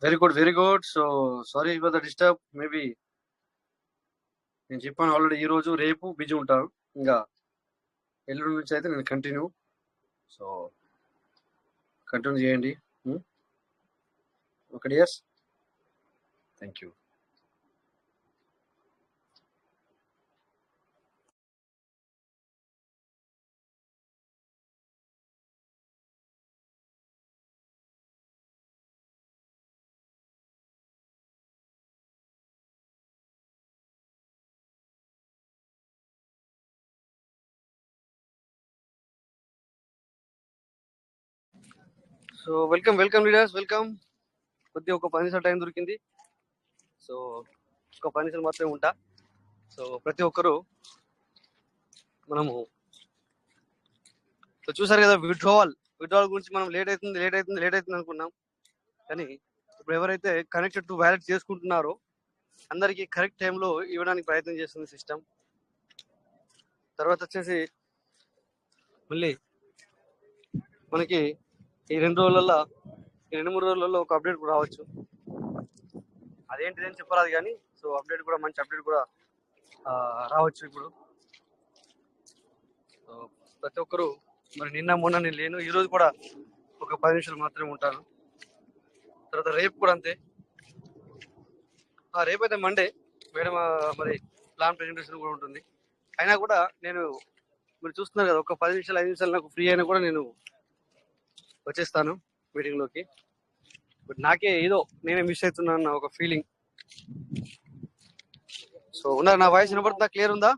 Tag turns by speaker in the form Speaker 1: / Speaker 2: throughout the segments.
Speaker 1: Very good, very good. So sorry for the disturb. Maybe నేను చెప్పాను already, ఈ రోజు రేపు బిజీ ఉంటాను. ఇంకా ఎల్లుండి నుంచి అయితే నేను కంటిన్యూ. సో కంటిన్యూ చేయండి. Okay dears, thank you. So welcome welcome leaders, welcome. కొద్దిగా ఒక 10 నిమిషాలు టైం దొరికింది. సో ఒక 10 నిమిషాలు మాత్రమే ఉంటా. సో ప్రతి ఒక్కరు మనము సో చూసారు కదా, విడ్రావల్ గురించి మనం లేట్ అవుతుంది అనుకున్నాం. కానీ ఇప్పుడు ఎవరైతే కనెక్టెడ్ టు వ్యాలెట్ చేసుకుంటున్నారో అందరికీ కరెక్ట్ టైంలో ఇవ్వడానికి ప్రయత్నం చేస్తుంది సిస్టమ్. తర్వాత వచ్చేసి మళ్ళీ మనకి ఈ 2-3 రోజులలో ఒక అప్డేట్ కూడా రావచ్చు. అదేంటిదని చెప్పరాదు కానీ సో అప్డేట్ కూడా, మంచి అప్డేట్ కూడా రావచ్చు ఇప్పుడు. సో ప్రతి ఒక్కరు మరి నిన్న మొన్న నేను లేను, ఈరోజు కూడా ఒక 10 నిమిషాలు మాత్రమే ఉంటాను. తర్వాత రేపు కూడా అంతే. రేపు అయితే మండే, మేడం మరి ప్లాన్ ప్రెజెంటేషన్ కూడా ఉంటుంది. అయినా కూడా నేను, మీరు చూస్తున్నారు కదా, ఒక 10 నిమిషాలు 5 నిమిషాలు నాకు ఫ్రీ అయినా కూడా నేను వచ్చేస్తాను మీటింగ్లోకి. బట్ నాకే ఏదో నేనే మిస్ అవుతున్నాను నా ఒక ఫీలింగ్. సో ఉన్నారు, నా వాయిస్ వినపడుతుందా? క్లియర్ ఉందా?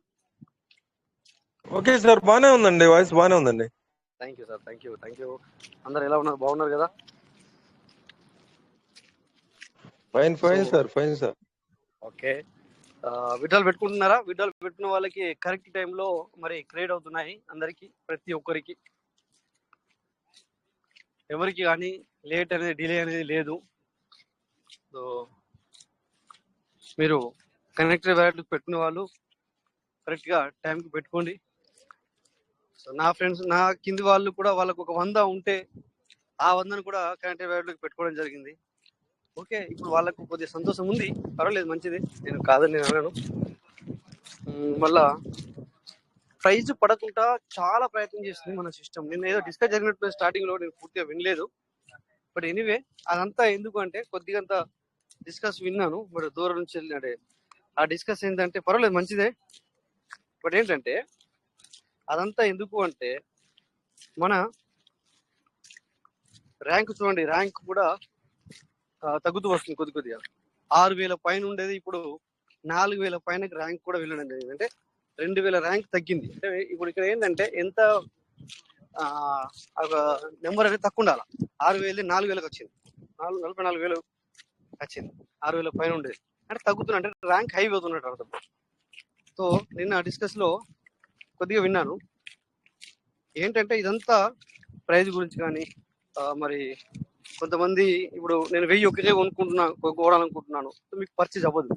Speaker 2: ఓకే సార్, బానే ఉందండి, వాయిస్ బానే ఉందండి.
Speaker 1: Thank you sir, thank you. అందరు ఎలా ఉన్నారు? బాగున్నారు కదా?
Speaker 2: Fine sir, fine sir.
Speaker 1: Okay. Withdrawal పెట్టుకుంటున్నారా? విడ్రాల్ పెట్టుకున్న వాళ్ళకి కరెక్ట్ టైంలో మరి క్రియేట్ అవుతున్నాయి అందరికి, ప్రతి ఒక్కరికి. ఎవరికి కానీ లేట్ అనేది, డిలే అనేది లేదు. సో మీరు కనెక్టెడ్ వ్యాలెట్ పెట్టుకునే వాళ్ళు కరెక్ట్గా టైంకి పెట్టుకోండి. సో నా ఫ్రెండ్స్, నా కింది వాళ్ళు కూడా, వాళ్ళకు ఒక 100 ఉంటే ఆ 100ను కూడా కనెక్టెడ్ వ్యాలెట్లోకి పెట్టుకోవడం జరిగింది. ఓకే, ఇప్పుడు వాళ్ళకు కొద్దిగా సంతోషం ఉంది, పర్వాలేదు, మంచిది, నేను కాదని నేను అనను. మళ్ళా ప్రైజ్ పడకుండా చాలా ప్రయత్నం చేస్తుంది మన సిస్టమ్. నేను ఏదో డిస్కస్ జరిగినట్టు స్టార్టింగ్లో నేను పూర్తిగా వినలేదు. బట్ ఎనీవే, అదంతా ఎందుకు అంటే కొద్దిగా డిస్కస్ విన్నాను, బట్ దూరం నుంచి వెళ్ళినట్టే. ఆ డిస్కస్ ఏంటంటే పర్వాలేదు, మంచిదే. బట్ ఏంటంటే అదంతా ఎందుకు అంటే మన ర్యాంక్ చూడండి, ర్యాంక్ కూడా తగ్గుతూ వస్తుంది కొద్దిగా. 6,000 పైన ఉండేది ఇప్పుడు 4,000 పైనకి ర్యాంక్ కూడా వెళ్ళడం జరిగింది. అంటే 2,000 ర్యాంక్ తగ్గింది. అంటే ఇప్పుడు ఇక్కడ ఏంటంటే ఎంత ఒక నెంబర్ అనేది తక్కువ ఉండాలి. 6,000 4,000కి వచ్చింది, 44,000 వచ్చింది. 6,000 పైన ఉండేది అంటే తగ్గుతున్నా, అంటే ర్యాంక్ హై అవుతున్నట్టు అర్థం. సో నిన్న డిస్కస్ లో కొద్దిగా విన్నాను ఏంటంటే ఇదంతా ప్రైజ్ గురించి కానీ, మరి కొంతమంది ఇప్పుడు నేను 1000 ఒక్కటే కొనుక్కోవాలనుకుంటున్నాను, మీకు పర్చేజ్ అవ్వదు.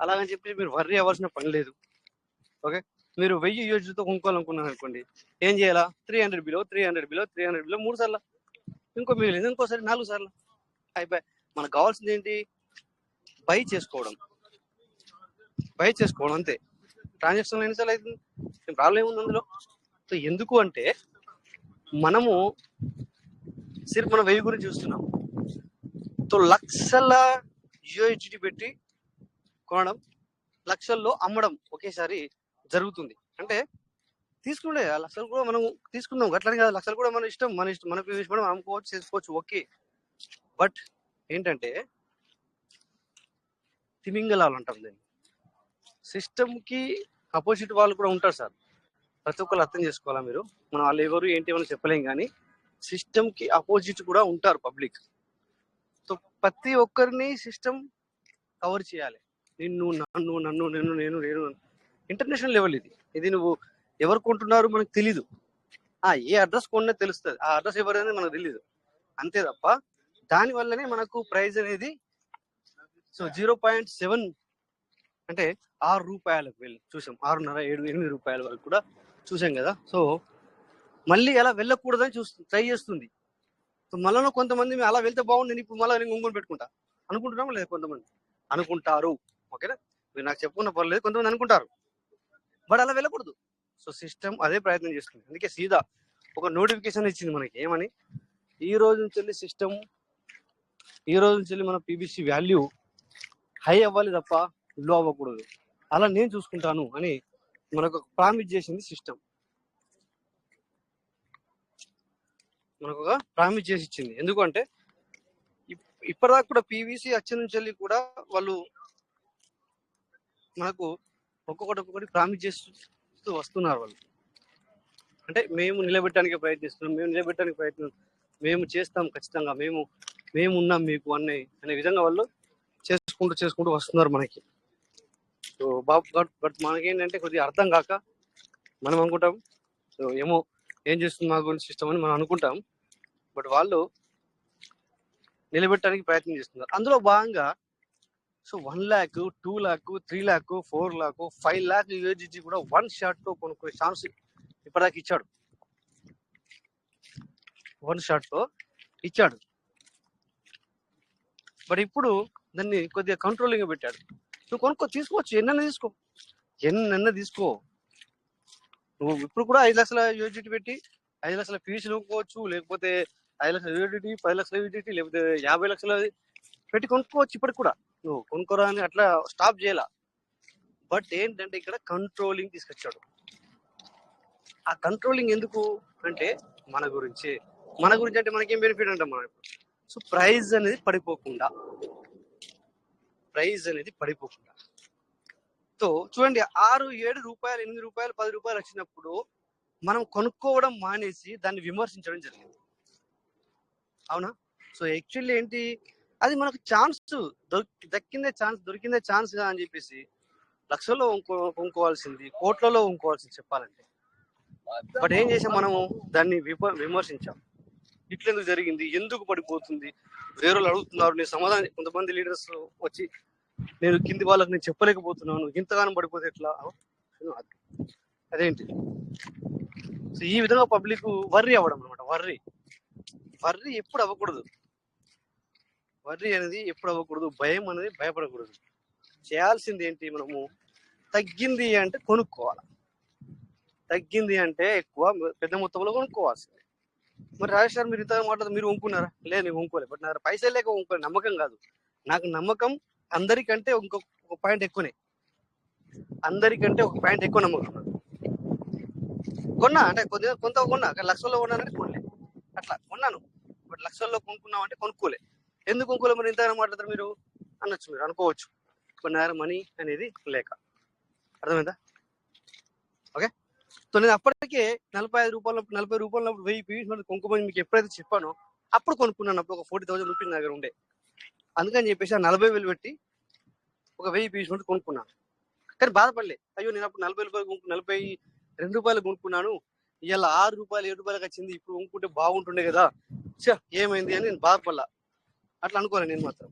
Speaker 1: అలాగని చెప్పి మీరు వర్రీ అవ్వాల్సిన పని లేదు. ఓకే, మీరు 1000 యూఎస్డీతో కొనుక్కోవాలనుకున్నాను అనుకోండి, ఏం చేయాలా? 300 బిలో 3 సార్లు, ఇంకో మిగిలింది ఇంకోసారి 4 సార్లు అయిపోయి. మనకు కావాల్సింది ఏంటి? బై చేసుకోవడం అంతే. ట్రాన్సాక్షన్ ఎన్నిసార్లు అవుతుంది, ప్రాబ్లం ఏముంది అందులో? సో ఎందుకు అంటే మనము సిర్ఫ్ మనం 1000 గురించి చూస్తున్నాం. సో లక్షల యూఎస్డి పెట్టి కొనడం, లక్షల్లో అమ్మడం ఒకేసారి జరుగుతుంది. అంటే తీసుకుంటే లక్షలు కూడా మనం తీసుకుందాం, అట్లని కాదు, లక్షలు కూడా మన ఇష్టం, మనకు ఇష్టం అమ్ముకోవచ్చు, చేసుకోవచ్చు, ఓకే. బట్ ఏంటంటే తిమింగలాలు అంటాం దీన్ని. సిస్టమ్కి అపోజిట్ వాళ్ళు కూడా ఉంటారు సార్, ప్రతి ఒక్కరు అర్థం చేసుకోవాలా మీరు. మనం వాళ్ళు ఎవరు ఏంటి అని చెప్పలేం, కానీ సిస్టమ్కి అపోజిట్ కూడా ఉంటారు పబ్లిక్. సో ప్రతి ఒక్కరిని సిస్టమ్ కవర్ చేయాలి. నన్ను నేను ఇంటర్నేషనల్ లెవెల్ ఇది నువ్వు ఎవరు కొంటున్నారు మనకు తెలీదు. ఏ అడ్రస్ కొన్నా తెలుస్తుంది, ఆ అడ్రస్ ఎవరైనా మనకు తెలీదు, అంతే తప్ప. దానివల్లనే మనకు ప్రైస్ అనేది సో 0.7 అంటే 6 రూపాయలకు వెళ్ళి చూసాం, 6.5, 7, 8 రూపాయల వరకు కూడా చూసాం కదా. సో మళ్ళీ అలా వెళ్ళకూడదని ట్రై చేస్తుంది. మళ్ళీ కొంతమంది అలా వెళ్తే బాగుంది, నేను ఇప్పుడు మళ్ళీ నేను ఇంకొని పెట్టుకుంటా అనుకుంటున్నాము లేదు, కొంతమంది అనుకుంటారు. ఓకేనా, మీరు నాకు చెప్పుకున్న పర్లేదు, కొంతమంది అనుకుంటారు, బట్ అలా వెళ్ళకూడదు. సో సిస్టమ్ అదే ప్రయత్నం చేస్తుంది. అందుకే సీదా ఒక నోటిఫికేషన్ ఇచ్చింది మనకి, ఏమని, ఈ రోజు నుంచి వెళ్ళి సిస్టమ్, ఈ రోజు నుంచి వెళ్ళి మన పీబీసీ వాల్యూ హై అవ్వాలి తప్ప లో అవ్వకూడదు, అలా నేను చూసుకుంటాను అని మనకు ప్రామిస్ చేసింది సిస్టమ్. మనకు ఒక ప్రామిస్ చేసి ఇచ్చింది. ఎందుకంటే ఇప్పటిదాకా కూడా పీవీసీ వచ్చే నుంచి వెళ్ళి కూడా వాళ్ళు మనకు ఒక్కొక్కటి ప్రామిస్ చేస్తూ వస్తున్నారు. వాళ్ళు అంటే మేము నిలబెట్టడానికి ప్రయత్నిస్తున్నాం, మేము చేస్తాం ఖచ్చితంగా, మేము ఉన్నాం మీకు అనే విధంగా వాళ్ళు చేసుకుంటూ వస్తున్నారు మనకి. సో బట్ మనకేంటంటే కొద్దిగా అర్థం కాక మనం అనుకుంటాం, సో ఏమో ఏం చేస్తుంది మా గురించి సిస్టమ్ అని మనం అనుకుంటాం, బట్ వాళ్ళు నిలబెట్టడానికి ప్రయత్నం చేస్తున్నారు. అందులో భాగంగా so 1 lakh, 2 lakh, 3 lakh, 4 lakh, 5 lakh USDT కూడా వన్ షాట్ తో కొనుక్కునే ఛాన్స్ ఇప్పటిదాకా ఇచ్చాడు. వన్ షాట్ తో ఇచ్చాడు, బట్ ఇప్పుడు దాన్ని కొద్దిగా కంట్రోలింగ్ పెట్టాడు. నువ్వు తీసుకోవచ్చు, ఎన్నైనా తీసుకో. నువ్వు ఇప్పుడు కూడా 5 లక్షల యూఎస్డిటీ పెట్టి 5 లక్షల ఫీజు కొనుక్కోవచ్చు, లేకపోతే 5 లక్షల యూఎస్డిటీ, 10 లక్షల యూఎస్డిటీ, లేకపోతే 50 లక్షల పెట్టి కొనుక్కోవచ్చు. ఇప్పటికి కూడా నువ్వు కొనుక్కోరా అని అట్లా స్టాప్ చేయాల. బట్ ఏంటంటే ఇక్కడ కంట్రోలింగ్ తీసుకొచ్చాడు. ఆ కంట్రోలింగ్ ఎందుకు అంటే మన గురించి అంటే మనకేం బెనిఫిట్ అంటాం మనం. సో ప్రైజ్ అనేది పడిపోకుండా సో చూడండి, 6, 7 రూపాయలు, 8 రూపాయలు, 10 రూపాయలు వచ్చినప్పుడు మనం కొనుక్కోవడం మానేసి దాన్ని విమర్శించడం జరిగింది, అవునా? సో యాక్చువల్లీ ఏంటి, అది మనకు ఛాన్స్ దొరికిందే ఛాన్స్ గా అని చెప్పేసి లక్షల్లో కొనుక్కోవాల్సింది కోట్లలో కొనుక్కోవాల్సింది చెప్పాలంటే. బట్ ఏం చేసాం మనము, దాన్ని విమర్శించాం. ఇట్లెందుకు జరిగింది, ఎందుకు పడిపోతుంది, వేరే వాళ్ళు అడుగుతున్నారు, నేను సమాధానం, కొంతమంది లీడర్స్ వచ్చి నేను కింది వాళ్ళకి నేను చెప్పలేకపోతున్నాను, ఇంతగానం పడిపోతే ఎట్లా, అదేంటి. సో ఈ విధంగా పబ్లిక్ వర్రీ అవ్వడం అనమాట. వర్రీ ఎప్పుడు అవ్వకూడదు, భయం అనేది భయపడకూడదు. చేయాల్సింది ఏంటి, మనము తగ్గింది అంటే కొనుక్కోవాలి, తగ్గింది అంటే ఎక్కువ పెద్ద మొత్తంలో కొనుక్కోవాల్సింది. మరి రాజేష్ గారు మీరు ఇంతగా మాట్లాడుతూ మీరు కొనుక్కున్నారా? లేదు, నేను కొనుక్కోలేదు. బట్ నా పైసలు లేక కొనుక్కోలే, నమ్మకం కాదు. నాకు నమ్మకం అందరికంటే ఒక పాయింట్ ఎక్కువనే, ఒక పాయింట్ ఎక్కువ నమ్మకం నాకు. కొన్నా అంటే కొన్నా, లక్షల్లో కొన్నానంటే కొనలే, అట్లా కొన్నాను. బట్ లక్షల్లో కొనుక్కున్నామంటే కొనుక్కోలే. ఎందుకు కొనుక్కోలే మరి ఇంతగా మాట్లాడతారు మీరు అనొచ్చు, మీరు అనుకోవచ్చు. కొన్నార మనీ అనేది లేక, అర్థమైందా? ఓకే, సో నేను అప్పటికే 45 రూపాయలు 1000 పీవీస్ కొనుక్కోమని మీకు ఎప్పుడైతే చెప్పానో అప్పుడు కొనుక్కున్నాను. అప్పుడు ఒక 40,000 రూపీస్ నా దగ్గర ఉండే, అందుకని చెప్పేసి ఆ 40,000 పెట్టి ఒక 1000 పీవీస్ కొనుక్కున్నాను. కానీ బాధపడలే, అయ్యో నేను అప్పుడు 42 రూపాయలు కొనుక్కున్నాను, ఇవాళ 6 రూపాయలు 7 రూపాయలకు వచ్చింది, ఇప్పుడు కొనుక్కుంటే బాగుంటుండే కదా, ఏమైంది అని నేను బాధపడలా. అట్లా అనుకోలే నేను మాత్రం.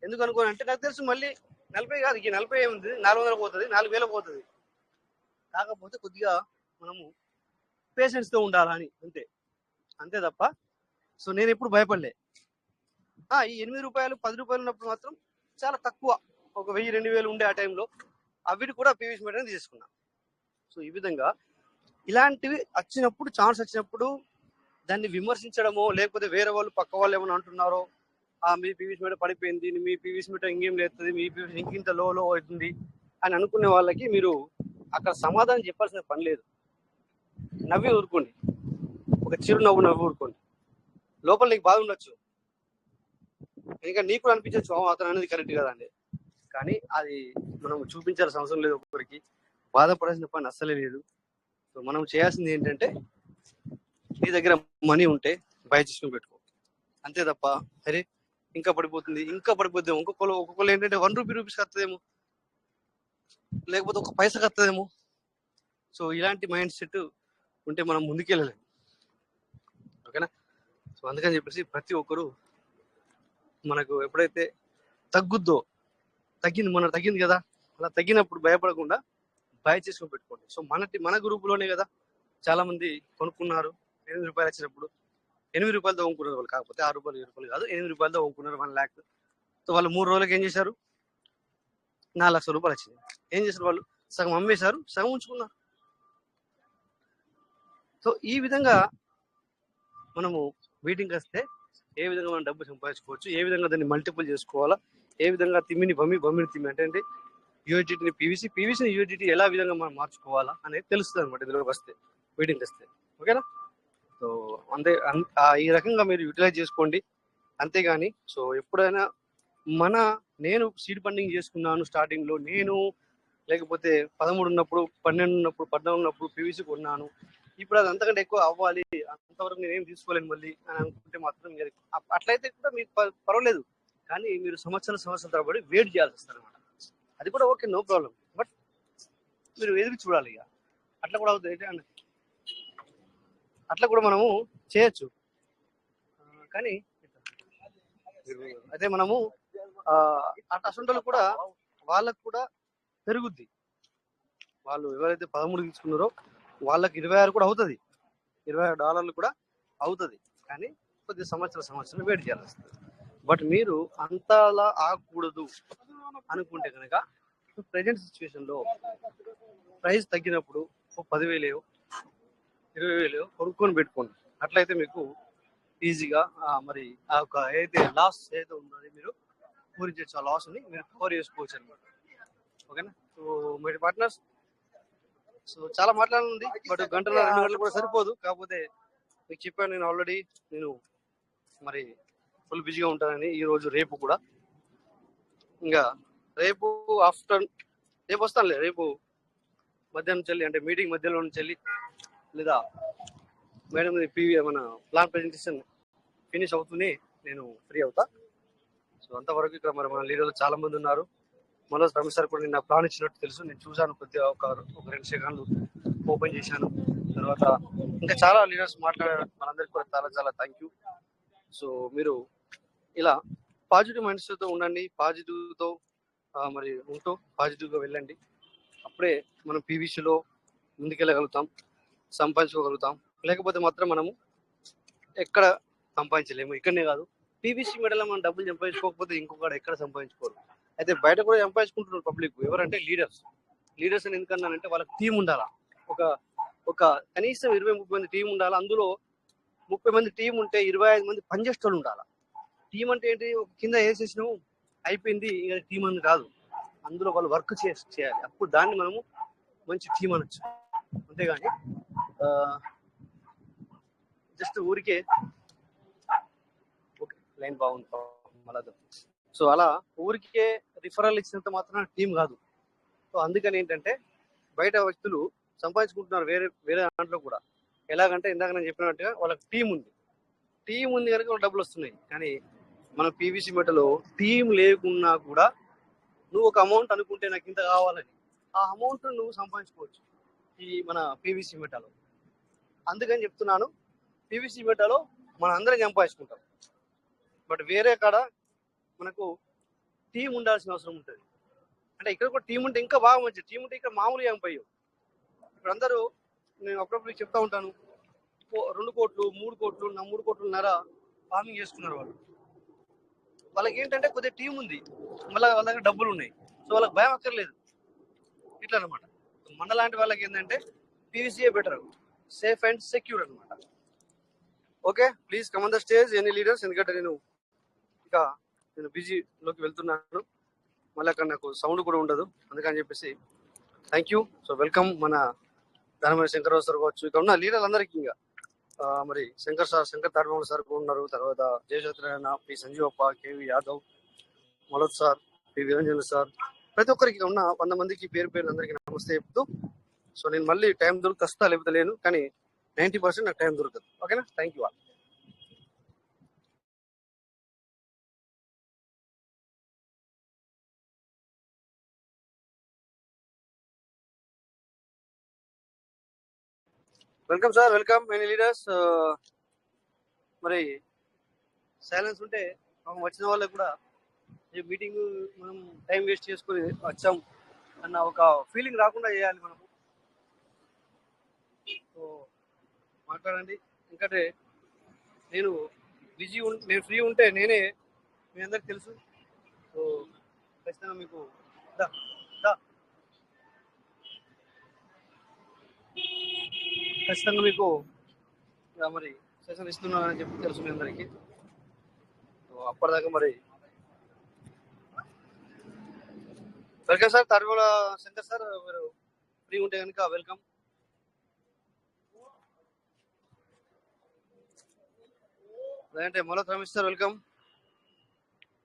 Speaker 1: ఎందుకు అనుకోని అంటే నాకు తెలుసు మళ్ళీ 40 కాదు, ఈ 40 ఏముంది, 400 పోతుంది, 4000 పోతుంది. కాకపోతే కొద్దిగా మనము పేషెన్స్ తో ఉండాలని, అంతే తప్ప. సో నేను ఎప్పుడు భయపడలే. ఈ 8 రూపాయలు 10 రూపాయలు ఉన్నప్పుడు మాత్రం చాలా తక్కువ, ఒక 1000, 2000 ఉండే ఆ టైంలో, అవి కూడా పీవీసీ మీటర్ తీసుకున్నా. సో ఈ విధంగా ఇలాంటివి వచ్చినప్పుడు, ఛాన్స్ వచ్చినప్పుడు దాన్ని విమర్శించడమో, లేకపోతే వేరే వాళ్ళు పక్క వాళ్ళు ఏమైనా అంటున్నారో, మీ పీవీసీ మీటర్ పడిపోయింది, మీ పీవీసీ మీటర్ ఇంకేం లేస్తుంది, మీ పీవీసీ ఇంకింత లో అవుతుంది అని అనుకునే వాళ్ళకి మీరు అక్కడ సమాధానం చెప్పాల్సిన పని లేదు. నవ్వి ఊరుకోండి, ఒక చిరునవ్వు ఊరుకోండి. లోపల నీకు బాధ ఉండొచ్చు, ఇంకా నీకు కూడా అనిపించచ్చు అతను అనేది కరెక్ట్ కదా అండి, కానీ అది మనం చూపించాల్సిన అవసరం లేదు. ఒక్కొక్కరికి బాధపడాల్సిన పని అస్సలే లేదు. సో మనం చేయాల్సింది ఏంటంటే, నీ దగ్గర మనీ ఉంటే బై చేసుకుని పెట్టుకో, అంతే తప్ప అరే ఇంకా పడిపోతుంది ఒక్కొక్కరు ఏంటంటే 1 రూపీస్ వస్తుందేమో, లేకపోతే ఒక పైసకి వస్తుందేమో. సో ఇలాంటి మైండ్ సెట్ ఉంటే మనం ముందుకెళ్ళలేము, ఓకేనా? సో అందుకని చెప్పేసి ప్రతి ఒక్కరు మనకు ఎప్పుడైతే తగ్గింది కదా, అలా తగ్గినప్పుడు భయపడకుండా బై చేసుకొని పెట్టుకోండి. సో మన గ్రూప్ లోనే కదా చాలా మంది కొనుక్కున్నారు 8 రూపాయలు వచ్చినప్పుడు. రూపాయలతో అమ్ముకున్నారు వాళ్ళు, కాకపోతే 6 రూపాయలు 7 రూపాయలు కాదు, 8 రూపాయలతో అమ్ముకున్నారు 1 lakh. సో వాళ్ళు 3 రోజులకి ఏం చేశారు, 4 లక్షల రూపాయలు వచ్చింది. ఏం చేశారు వాళ్ళు, సగం అమ్మేశారు, సగం ఉంచుకున్నారు. సో ఈ విధంగా మనము మీటింగ్కి వస్తే ఏ విధంగా మనం డబ్బు సంపాదించుకోవచ్చు, ఏ విధంగా దాన్ని మల్టిపుల్ చేసుకోవాలా, ఏ విధంగా తిమ్మిని బొమ్మిని తిమ్మి అంటే యూజిటీని పీవీసీని యూజిటీ ఎలా విధంగా మనం మార్చుకోవాలా అనేది తెలుస్తుంది అనమాట ఇందులోకి వస్తే, మీటింగ్కి వస్తే. ఓకేనా? సో ఈ రకంగా మీరు యూటిలైజ్ చేసుకోండి. అంతేగాని సో ఎప్పుడైనా నేను సీడ్ ఫండింగ్ చేసుకున్నాను స్టార్టింగ్లో, నేను లేకపోతే 13 ఉన్నప్పుడు 12 ఉన్నప్పుడు 14 ఉన్నప్పుడు పీవీసీ కొన్నాను, ఇప్పుడు అది అంతకంటే ఎక్కువ అవ్వాలి, అంతవరకు నేనేం తీసుకోలేను మళ్ళీ అని అనుకుంటే మాత్రం అట్లయితే కూడా మీకు పర్వాలేదు. కానీ మీరు సంవత్సరాల తరబడి వెయిట్ చేయాల్సి వస్తుంది అనమాట. అది కూడా ఓకే, నో ప్రాబ్లం, బట్ మీరు ఎదురు చూడాలి. ఇక అట్లా కూడా అవుతుంది, అట్లా కూడా మనము చేయొచ్చు. కానీ అయితే మనము అసంటోళ్ళు కూడా వాళ్ళకు కూడా పెరుగుద్ది. వాళ్ళు ఎవరైతే 13 తీసుకున్నారో వాళ్ళకి 26 కూడా అవుతుంది, $26 కూడా అవుతుంది. కానీ కొద్ది సంవత్సరం వెయిట్ చేయాల్సి వస్తుంది. బట్ మీరు అంతలా ఆగకూడదు అనుకుంటే కనుక ప్రజెంట్ సిచ్యువేషన్లో ప్రైస్ తగ్గినప్పుడు 10,000 20,000 కొనుక్కొని పెట్టుకోండి. అట్లయితే మీకు ఈజీగా మరి ఆ యొక్క ఏదైతే లాస్ ఏదైతే ఉందో అది మీరు పూరించవచ్చు, ఆ లాస్ని మీరు కవర్ చేసుకోవచ్చు అనమాట. ఓకేనా? సో మై పార్ట్నర్స్, సో చాలా మాట్లాడాలి, బట్ గంటల 2 గంటలు కూడా సరిపోదు. కాకపోతే మీకు చెప్పాను నేను ఆల్రెడీ, నేను మరి ఫుల్ బిజీగా ఉంటానని ఈరోజు రేపు కూడా. ఇంకా రేపు వస్తానులే, రేపు మధ్యాహ్నం చెల్లి అంటే మీటింగ్ మధ్యలో చెల్లి లేదా మేడం మన ప్లాన్ ప్రెజెంటేషన్ ఫినిష్ అవుతూనే నేను ఫ్రీ అవుతా. సో అంతవరకు ఇక్కడ మరి మన లీడర్లు చాలా మంది ఉన్నారు. మనోజ్ రమేష్ సార్ కూడా నేను ప్లాన్ ఇచ్చినట్టు తెలుసు, నేను చూశాను కొద్దిగా ఒక 2 సెకండ్లు ఓపెన్ చేశాను. తర్వాత ఇంకా చాలా లీడర్స్ మాట్లాడారు, మనందరికీ కూడా చాలా చాలా థ్యాంక్ యూ. సో మీరు ఇలా పాజిటివ్ మైండ్స్తో ఉండండి, పాజిటివ్తో మరి ఉంటూ పాజిటివ్గా వెళ్ళండి. అప్పుడే మనం పీవీసీలో ముందుకెళ్ళగలుగుతాం, సంపాదించుకోగలుగుతాం. లేకపోతే మాత్రం మనము ఎక్కడ సంపాదించలేము. ఇక్కడనే కాదు, పీవీసీ మెడలో మనం డబ్బులు సంపాదించుకోకపోతే ఇంకొకటి ఎక్కడ సంపాదించుకోరు. అయితే బయట కూడా సంపాదించుకుంటున్నారు పబ్లిక్. ఎవరంటే లీడర్స్ అని ఎందుకన్నానంటే వాళ్ళకి టీం ఉండాలా, ఒక కనీసం 20-30 మంది టీం ఉండాలి. అందులో 30 మంది టీం ఉంటే 25 మంది పనిచేసేవాళ్ళు ఉండాలి. టీం అంటే ఏంటి, ఒక కింద వేసేసినాము అయిపోయింది, ఇక టీం అని కాదు. అందులో వాళ్ళు వర్క్ చేయాలి, అప్పుడు దాన్ని మనము మంచి టీం అనొచ్చు. అంతేగాని జస్ట్ ఊరికే ఓకే లైన్ బాగుంది మళ్ళా. సో అలా ఊరికే రిఫరల్ ఇచ్చినంత మాత్రం టీం కాదు. సో అందుకని ఏంటంటే బయట వ్యక్తులు సంపాదించుకుంటున్నారు వేరే దాంట్లో కూడా. ఎలాగంటే ఇందాక నేను చెప్పినట్టుగా వాళ్ళకి టీం ఉంది కనుక వాళ్ళ డబ్బులు వస్తున్నాయి. కానీ మన పీవీసీ మెటలో టీం లేకున్నా కూడా నువ్వు ఒక అమౌంట్ అనుకుంటే నాకు ఇంత కావాలని, ఆ అమౌంట్ నువ్వు సంపాదించుకోవచ్చు ఈ మన పీవీసీ మెటలో. అందుకని చెప్తున్నాను, పీవీసీ మెటలో మనం అందరం సంపాదించుకుంటాం. బట్ వేరే కాడ మనకు టీం ఉండాల్సిన అవసరం ఉంటుంది. అంటే ఇక్కడ కూడా టీం ఉంటే ఇంకా బాగా మంచిది. టీం ఉంటే ఇక్కడ మామూలుగా పోయావు. ఇప్పుడు అందరూ నేను అప్పుడప్పుడు చెప్తా ఉంటాను, 2 కోట్లు 3 కోట్లు 3 కోట్లున్నర ఫార్మింగ్ చేస్తున్నారు వాళ్ళు. వాళ్ళకి ఏంటంటే కొద్దిగా టీం ఉంది, మళ్ళీ వాళ్ళ దగ్గర డబ్బులు ఉన్నాయి, సో వాళ్ళకి భయం అక్కర్లేదు. ఇట్లా అనమాట. మన లాంటి వాళ్ళకి ఏంటంటే పీవీసీఏ బెటర్, సేఫ్ అండ్ సెక్యూర్ అనమాట. Okay, please come on the stage any leaders. ఎందుకంటే నేను బిజీలోకి వెళ్తున్నాను, మళ్ళీ అక్కడ నాకు సౌండ్ కూడా ఉండదు, అందుకని చెప్పేసి థ్యాంక్ యూ. సో వెల్కమ్ మన దానమని శంకర్రావు సార్ కావచ్చు, ఇక్కడ ఉన్న లీడర్లు అందరికీ. ఇంకా మరి శంకర్ తాడమూల సార్ కూడా ఉన్నారు, తర్వాత జయశత్రన్న, P Sanjeevappa, KV Yadav, Manoj sir, P Veeranjan sir, ప్రతి ఒక్కరికి ఉన్న 100 మందికి పేరు అందరికీ నమస్తే చెప్తూ, సో నేను మళ్ళీ టైం దొరికితే లేకపోతే లేను, కానీ 90% నాకు టైం దొరకదు. ఓకేనా? Thank you. Welcome sir, welcome any leaders. మరి సైలెన్స్ ఉంటే వచ్చిన వాళ్ళకి కూడా ఈ మీటింగ్ మనం టైం వేస్ట్ చేసుకుని వచ్చాం అన్న ఒక ఫీలింగ్ రాకుండా చేయాలి మనము. సో మాట్లాడండి. ఎందుకంటే నేను నేను ఫ్రీ ఉంటే నేనే మీ అందరికి తెలుసు. సో ఖచ్చితంగా మీకు దా దా ఖచ్చితంగా మీకు మరి సెషన్ ఇస్తున్నానని చెప్పి తెలుసు మీ అందరికీ. సో అప్పటిదాకా మరి welcome sir. Taruvula Shankar sir, మీరు ఫ్రీ ఉంటే కనుక వెల్కమ్. లేదంటే Molak Ramesh sir welcome.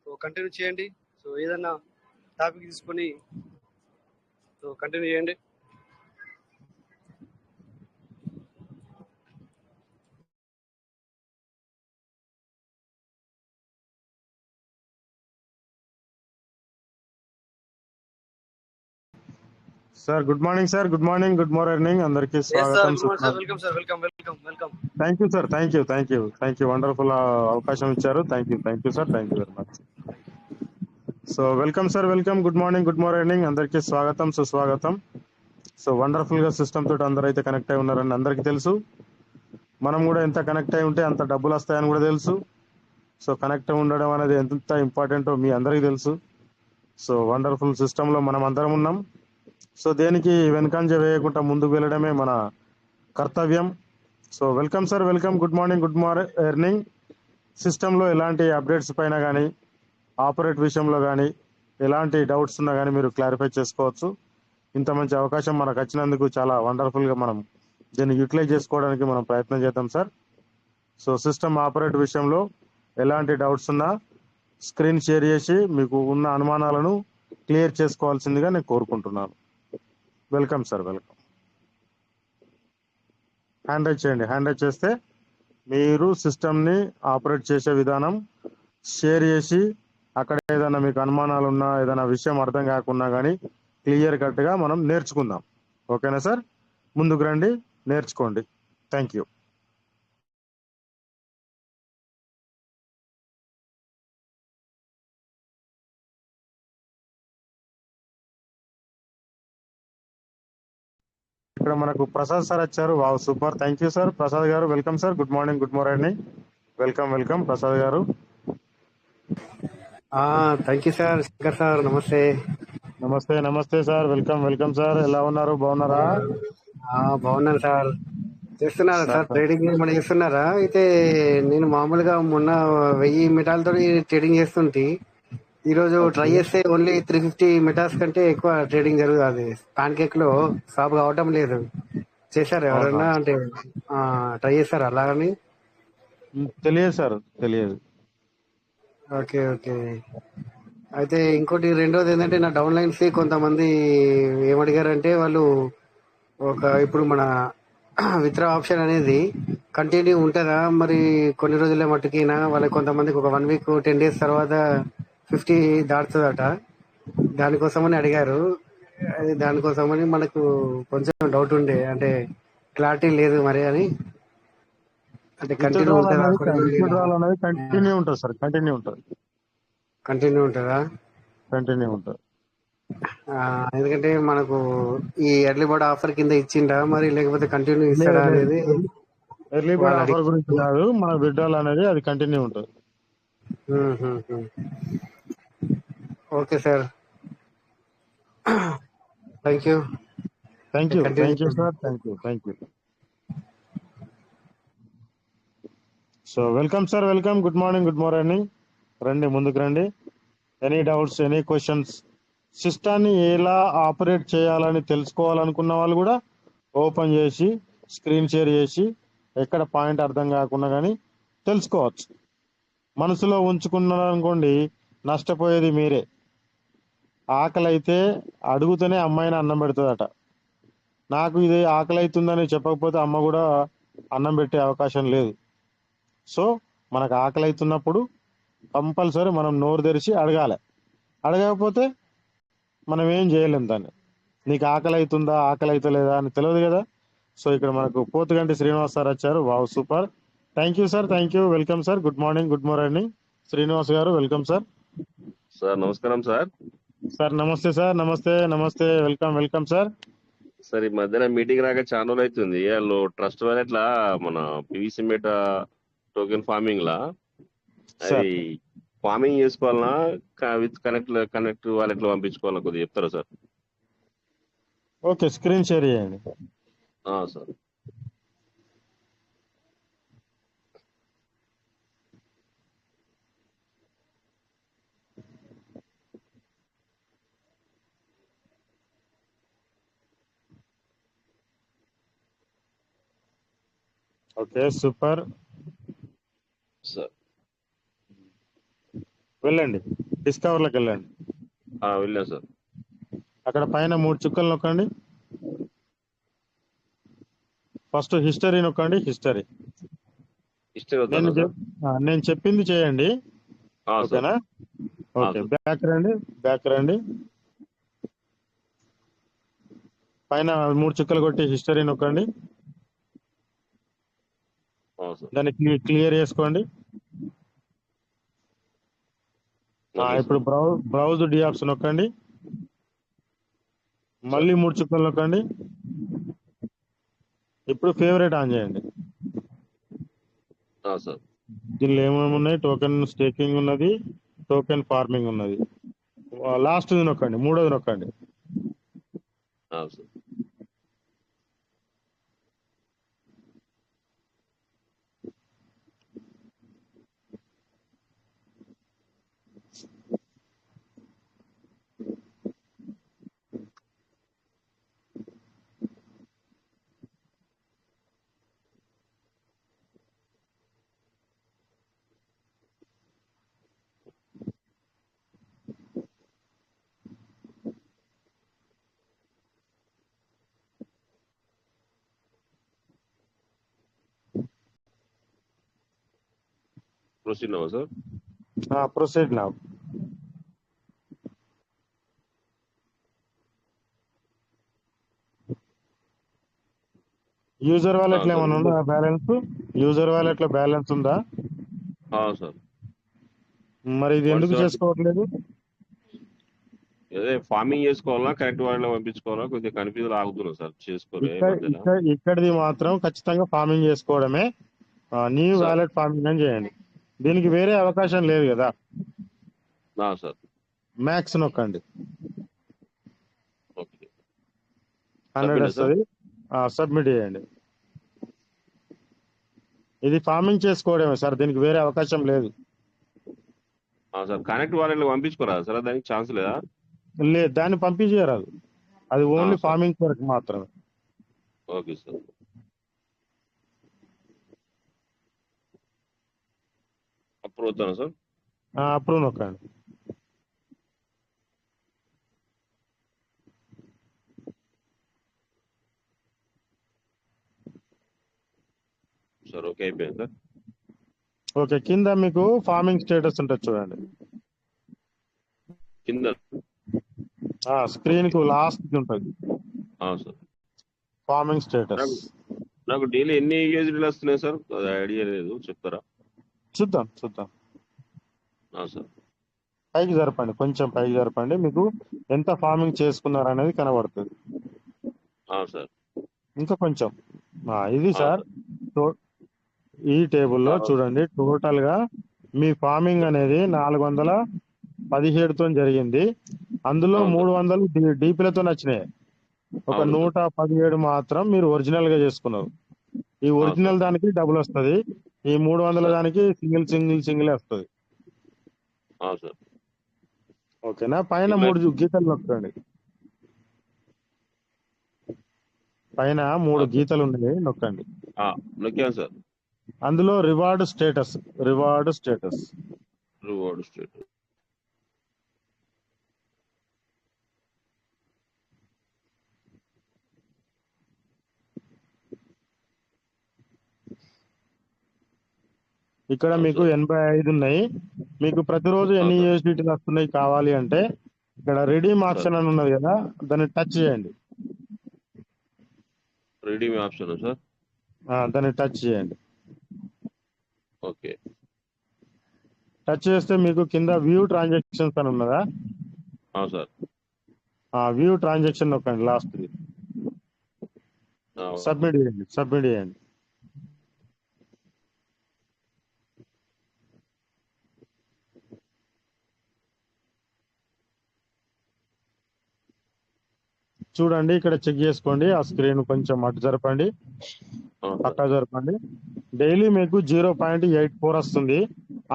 Speaker 1: So continue చేయండి. సో ఏదన్నా టాపిక్ తీసుకొని సో కంటిన్యూ చేయండి.
Speaker 2: Sir good morning sir, good morning, good morning అందరికి స్వాగతం.
Speaker 1: Welcome sir, welcome welcome welcome.
Speaker 2: Thank you sir, thank you wonderful అవకాశం ఇచ్చారు. Thank you sir, thank you very much. So welcome sir, welcome, good morning, good morning అందరికి స్వాగతం, సుస్వాగతం. So wonderful గా system తోటి అందరూ అయితే కనెక్ట్ అయి ఉన్నారని అందరికీ తెలుసు. మనం కూడా ఎంత కనెక్ట్ అయి ఉంటే అంత డబ్బులు వస్తాయని కూడా తెలుసు. సో కనెక్ట్ ఉండడం అనేది ఎంత ఇంపార్టెంటో మీ అందరికీ తెలుసు. సో వండర్ఫుల్ సిస్టమ్ లో మనం అందరం ఉన్నాం. సో దేనికి వెనకంజ వేయకుండా ముందుకు వెళ్ళడమే మన కర్తవ్యం. So welcome sir, welcome, good morning, good morning. సిస్టంలో ఎలాంటి అప్డేట్స్ పైన కానీ ఆపరేట్ విషయంలో కానీ ఎలాంటి డౌట్స్ ఉన్నా కానీ మీరు క్లారిఫై చేసుకోవచ్చు. ఇంత మంచి అవకాశం మనకు వచ్చినందుకు చాలా వండర్ఫుల్గా మనం దీన్ని యూటిలైజ్ చేసుకోవడానికి మనం ప్రయత్నం చేద్దాం సార్. సో సిస్టమ్ ఆపరేట్ విషయంలో ఎలాంటి డౌట్స్ ఉన్నా స్క్రీన్ షేర్ చేసి మీకు ఉన్న అనుమానాలను క్లియర్ చేసుకోవాల్సిందిగా నేను కోరుకుంటున్నాను. Welcome sir, welcome. Hand raise చేయండి. హ్యాండ్ రైజ్ చేస్తే మీరు సిస్టమ్ని ఆపరేట్ చేసే విధానం షేర్ చేసి అక్కడ ఏదైనా మీకు అనుమానాలు ఉన్నా ఏదైనా విషయం అర్థం కాకున్నా కానీ క్లియర్ కట్గా మనం నేర్చుకుందాం. ఓకేనా సార్? ముందుకు రండి, నేర్చుకోండి. Thank you. ఇక్కడ మనకు ప్రసాద్ సార్ వచ్చారు. Wow, super, thank you sir. Prasad గారు welcome sir, good morning, good morning, welcome welcome Prasad గారు.
Speaker 1: Thank you sir. Shankar sir namaste.
Speaker 2: Namaste నమస్తే సార్, వెల్కమ్ వెల్కమ్ సార్. ఎలా ఉన్నారు, బాగున్నారా?
Speaker 1: బాగున్నాను సార్. చేస్తున్నారా సార్ ట్రేడింగ్ ఏమైనా చేస్తున్నారా? అయితే నేను మామూలుగా మొన్న 1000 మెటాలతో ట్రేడింగ్ చేస్తుంటే ఈరోజు ట్రై చేస్తే ఓన్లీ 350 మెటాస్ కంటే ఎక్కువ ట్రేడింగ్ జరుగుతుంది. పాన్ కేక్ లో స్టాప్ కావటం లేదు. చేశారు ఎవరన్నా? అంటే ట్రై చేశారు అలాగని?
Speaker 2: తెలియదు సార్, తెలియదు.
Speaker 1: Okay okay. అయితే ఇంకోటి రెండోది ఏంటంటే నా డౌన్ లైన్స్ కొంతమంది ఏమడిగారంటే వాళ్ళు ఇప్పుడు మన విత్డ్రా ఆప్షన్ అనేది కంటిన్యూ ఉంటుందా మరి కొన్ని రోజుల మట్టుకినా? వాళ్ళకి కొంతమందికి ఒక 1 వీక్ 10 డేస్ తర్వాత 50 దాటుతుందట. దానికోసమని అడిగారు. దానికోసమని మనకు కొంచెం డౌట్ ఉండే, అంటే క్లారిటీ లేదు మరి అని. అంటే కంటిన్యూ ఉంటుందా?
Speaker 2: కంటిన్యూ ఉంటుంది సార్, కంటిన్యూ ఉంటుంది.
Speaker 1: కంటిన్యూ ఉంటుందా?
Speaker 2: కంటిన్యూ ఉంటుంది.
Speaker 1: ఎందుకంటే మనకు ఈ ఎర్లీ బర్డ్ ఆఫర్ కింద ఇచ్చిండా మరి, లేకపోతే కంటిన్యూ ఇస్తాడా అనేది?
Speaker 2: ఎర్లీ బర్డ్ ఆఫర్ గురించి కాదు, మన విడ్రాల్ అనేది అది కంటిన్యూ ఉంటుంది.
Speaker 1: Okay sir, thank you.
Speaker 2: Thank you sir, thank you. So welcome sir, welcome, good morning, good morning. రండి, ముందుకు రండి. ఎనీ డౌట్స్, ఎనీ క్వశ్చన్స్, సిస్టాన్ని ఎలా ఆపరేట్ చేయాలని తెలుసుకోవాలనుకున్న వాళ్ళు కూడా ఓపెన్ చేసి స్క్రీన్ షేర్ చేసి ఎక్కడ పాయింట్ అర్థం కాకుండా కానీ తెలుసుకోవచ్చు. మనసులో ఉంచుకున్నారనుకోండి, నష్టపోయేది మీరే. ఆకలి అయితే అడుగుతూనే అమ్మాయిని అన్నం పెడుతుందట. నాకు ఇది ఆకలి అవుతుందని చెప్పకపోతే అమ్మ కూడా అన్నం పెట్టే అవకాశం లేదు. సో మనకు ఆకలి అవుతున్నప్పుడు కంపల్సరీ మనం నోరు తెరిచి అడగాలి. అడగకపోతే మనం ఏం చేయలేం దాన్ని. నీకు ఆకలి అవుతుందా, ఆకలి అవుతలేదా అని తెలియదు కదా. సో ఇక్కడ మనకు పోతుగంటి శ్రీనివాస్ సార్ వచ్చారు. Wow, super, thank you sir, thank you, welcome sir. Good morning, good morning Srinivas గారు, వెల్కమ్ సార్.
Speaker 3: సార్ నమస్కారం sir.
Speaker 2: Sir namaste sir, namaste నమస్తే, వెల్కమ్ వెల్కమ్ సార్.
Speaker 3: సార్ ఈ మధ్యన మీటింగ్ రాక చాలా రోజులు అవుతుంది. వాళ్ళు ట్రస్ట్ వాలెట్లా మన పివిసి మెట టోకెన్ ఫార్మింగ్ లా
Speaker 2: సార్
Speaker 3: అది ఫార్మింగ్ చేసుకోవాలన్నా విత్ కనెక్ట్ వాలెట్ లో పంపించుకోవాలన్నా కొద్దిగా చెప్తారా సార్?
Speaker 2: ఓకే, స్క్రీన్ షేర్ చేయండి.
Speaker 3: సార్.
Speaker 2: Okay, super.
Speaker 3: సార్
Speaker 2: వెళ్ళండి, డిస్కవర్లోకి వెళ్ళండి.
Speaker 3: వెళ్ళాను సార్.
Speaker 2: అక్కడ పైన 3 చుక్కలు నొక్కండి. ఫస్ట్ హిస్టరీ నొక్కండి. హిస్టరీ
Speaker 3: హిస్టరీ వద్దానా సార్?
Speaker 2: నేను చెప్పింది చేయండి.
Speaker 3: సార్.
Speaker 2: ఓకేనా? Okay,
Speaker 3: sir.
Speaker 2: బ్యాక్ రండి. పైన 3 చుక్కలు కొట్టి హిస్టరీ నొక్కండి.
Speaker 3: సార్.
Speaker 2: దాన్ని క్లియర్ చేసుకోండి.
Speaker 3: ఓకే
Speaker 2: ఇప్పుడు బ్రౌజ్ డియాప్స్ నొక్కండి. మళ్ళీ 3 చుక్కలు నొక్కండి. ఇప్పుడు ఫేవరెట్ ఆన్ చేయండి.
Speaker 3: సార్.
Speaker 2: దీనిలో ఏమేమి ఉన్నాయి? టోకెన్ స్టేకింగ్ ఉన్నది, టోకెన్ ఫార్మింగ్ ఉన్నది. లాస్ట్ నొక్కండి, 3వది నొక్కండి.
Speaker 3: సార్. ప్రొసీడ్ నవ్వు sir.
Speaker 2: Proceed now. User wallet లో ఏమైనా ఉందా బ్యాలెన్స్? యూజర్ వాలెట్ లో బ్యాలెన్స్ ఉందా?
Speaker 3: సార్.
Speaker 2: మరి ఇది ఎందుకు చేసుకోవట్లేదు?
Speaker 3: అదే ఫార్మింగ్ చేసుకోవాలా కరెక్ట్ వాలెట్ లో పంపించుకోవాలా కొద్దిగా కన్ఫ్యూజ్ ఆగుతున్నాం సార్.
Speaker 2: ఇక్కడిది మాత్రం ఖచ్చితంగా ఫార్మింగ్ చేసుకోవడమే. న్యూ వాలెట్ ఫార్మింగ్ అని చేయండి. దీనికి వేరే అవకాశం లేదు కదా
Speaker 3: సార్.
Speaker 2: మ్యాక్స్ నొక్కండి.
Speaker 3: ఓకే,
Speaker 2: 100 వస్తుంది. సబ్మిట్ చేయండి. ఇది ఫార్మింగ్ చేసుకోవడమే సార్, దీనికి వేరే అవకాశం లేదు.
Speaker 3: సార్ కనెక్ట్ వాలెట్ లో పంపించుకోరా సార్? దానికి ఛాన్స్ లేదా?
Speaker 2: లేదు, దాన్ని పంపించేయరాదు. అది ఓన్లీ
Speaker 3: సార్.
Speaker 2: ఫార్మింగ్ వరకు మాత్రమే.
Speaker 3: Okay sir. అప్రూవ్ అవుతాను సార్.
Speaker 2: అప్రూవ్ నొక్కండి.
Speaker 3: సార్ ఓకే అయిపోయింది సార్.
Speaker 2: ఓకే, కింద మీకు ఫార్మింగ్ స్టేటస్ ఉంటుంది చూడండి.
Speaker 3: కింద
Speaker 2: స్క్రీన్ కు లాస్ట్ ఉంటుంది
Speaker 3: సార్.
Speaker 2: Farming status.
Speaker 3: నాకు డైలీ ఎన్ని యూజీలు వస్తున్నాయి సార్? అది ఐడియా లేదు, చెప్తారా?
Speaker 2: చూద్దాం.
Speaker 3: సార్.
Speaker 2: పైకి జరపండి, కొంచెం పైకి జరపండి. మీకు ఎంత ఫార్మింగ్ చేసుకున్నారు అనేది కనబడుతుంది.
Speaker 3: సార్.
Speaker 2: ఇంకా కొంచెం. ఇది సార్ ఈ టేబుల్లో చూడండి. టోటల్ గా మీ ఫార్మింగ్ అనేది 417తో జరిగింది. అందులో 300 డీపీలతో వచ్చినాయి. ఒక 117 మాత్రం మీరు ఒరిజినల్ గా చేసుకున్నారు. ఈ ఒరిజినల్ దానికి డబుల్ వస్తుంది. ఈ 300 దానికి సింగిల్ వస్తుంది. ఓకేనా? పైన 3 గీతలు నొక్కండి. పైన 3 గీతలు ఉన్నాయి, నొక్కండి.
Speaker 3: నొక్కాను సార్.
Speaker 2: అందులో రివార్డ్ స్టేటస్ ఇక్కడ మీకు 85 ఉన్నాయి. మీకు ప్రతిరోజు ఎన్ని యూఎస్డిటీలు వస్తున్నాయి కావాలి అంటే ఇక్కడ రిడీమ్ ఆప్షన్ అని ఉన్నది కదా, దాన్ని టచ్ చేయండి.
Speaker 3: Redeem option sir.
Speaker 2: దాన్ని టచ్ చేయండి.
Speaker 3: ఓకే,
Speaker 2: టచ్ చేస్తే మీకు కింద వ్యూ ట్రాన్సాక్షన్స్ అని ఉన్నదా
Speaker 3: సార్?
Speaker 2: వ్యూ ట్రాన్సాక్షన్ నొక్కండి, లాస్ట్ సబ్మిట్ చేయండి. చూడండి, ఇక్కడ చెక్ చేసుకోండి. ఆ స్క్రీన్ కొంచెం అటు జరపండి,
Speaker 3: సార్.
Speaker 2: పక్కా జరపండి. డైలీ మీకు 0.84 వస్తుంది.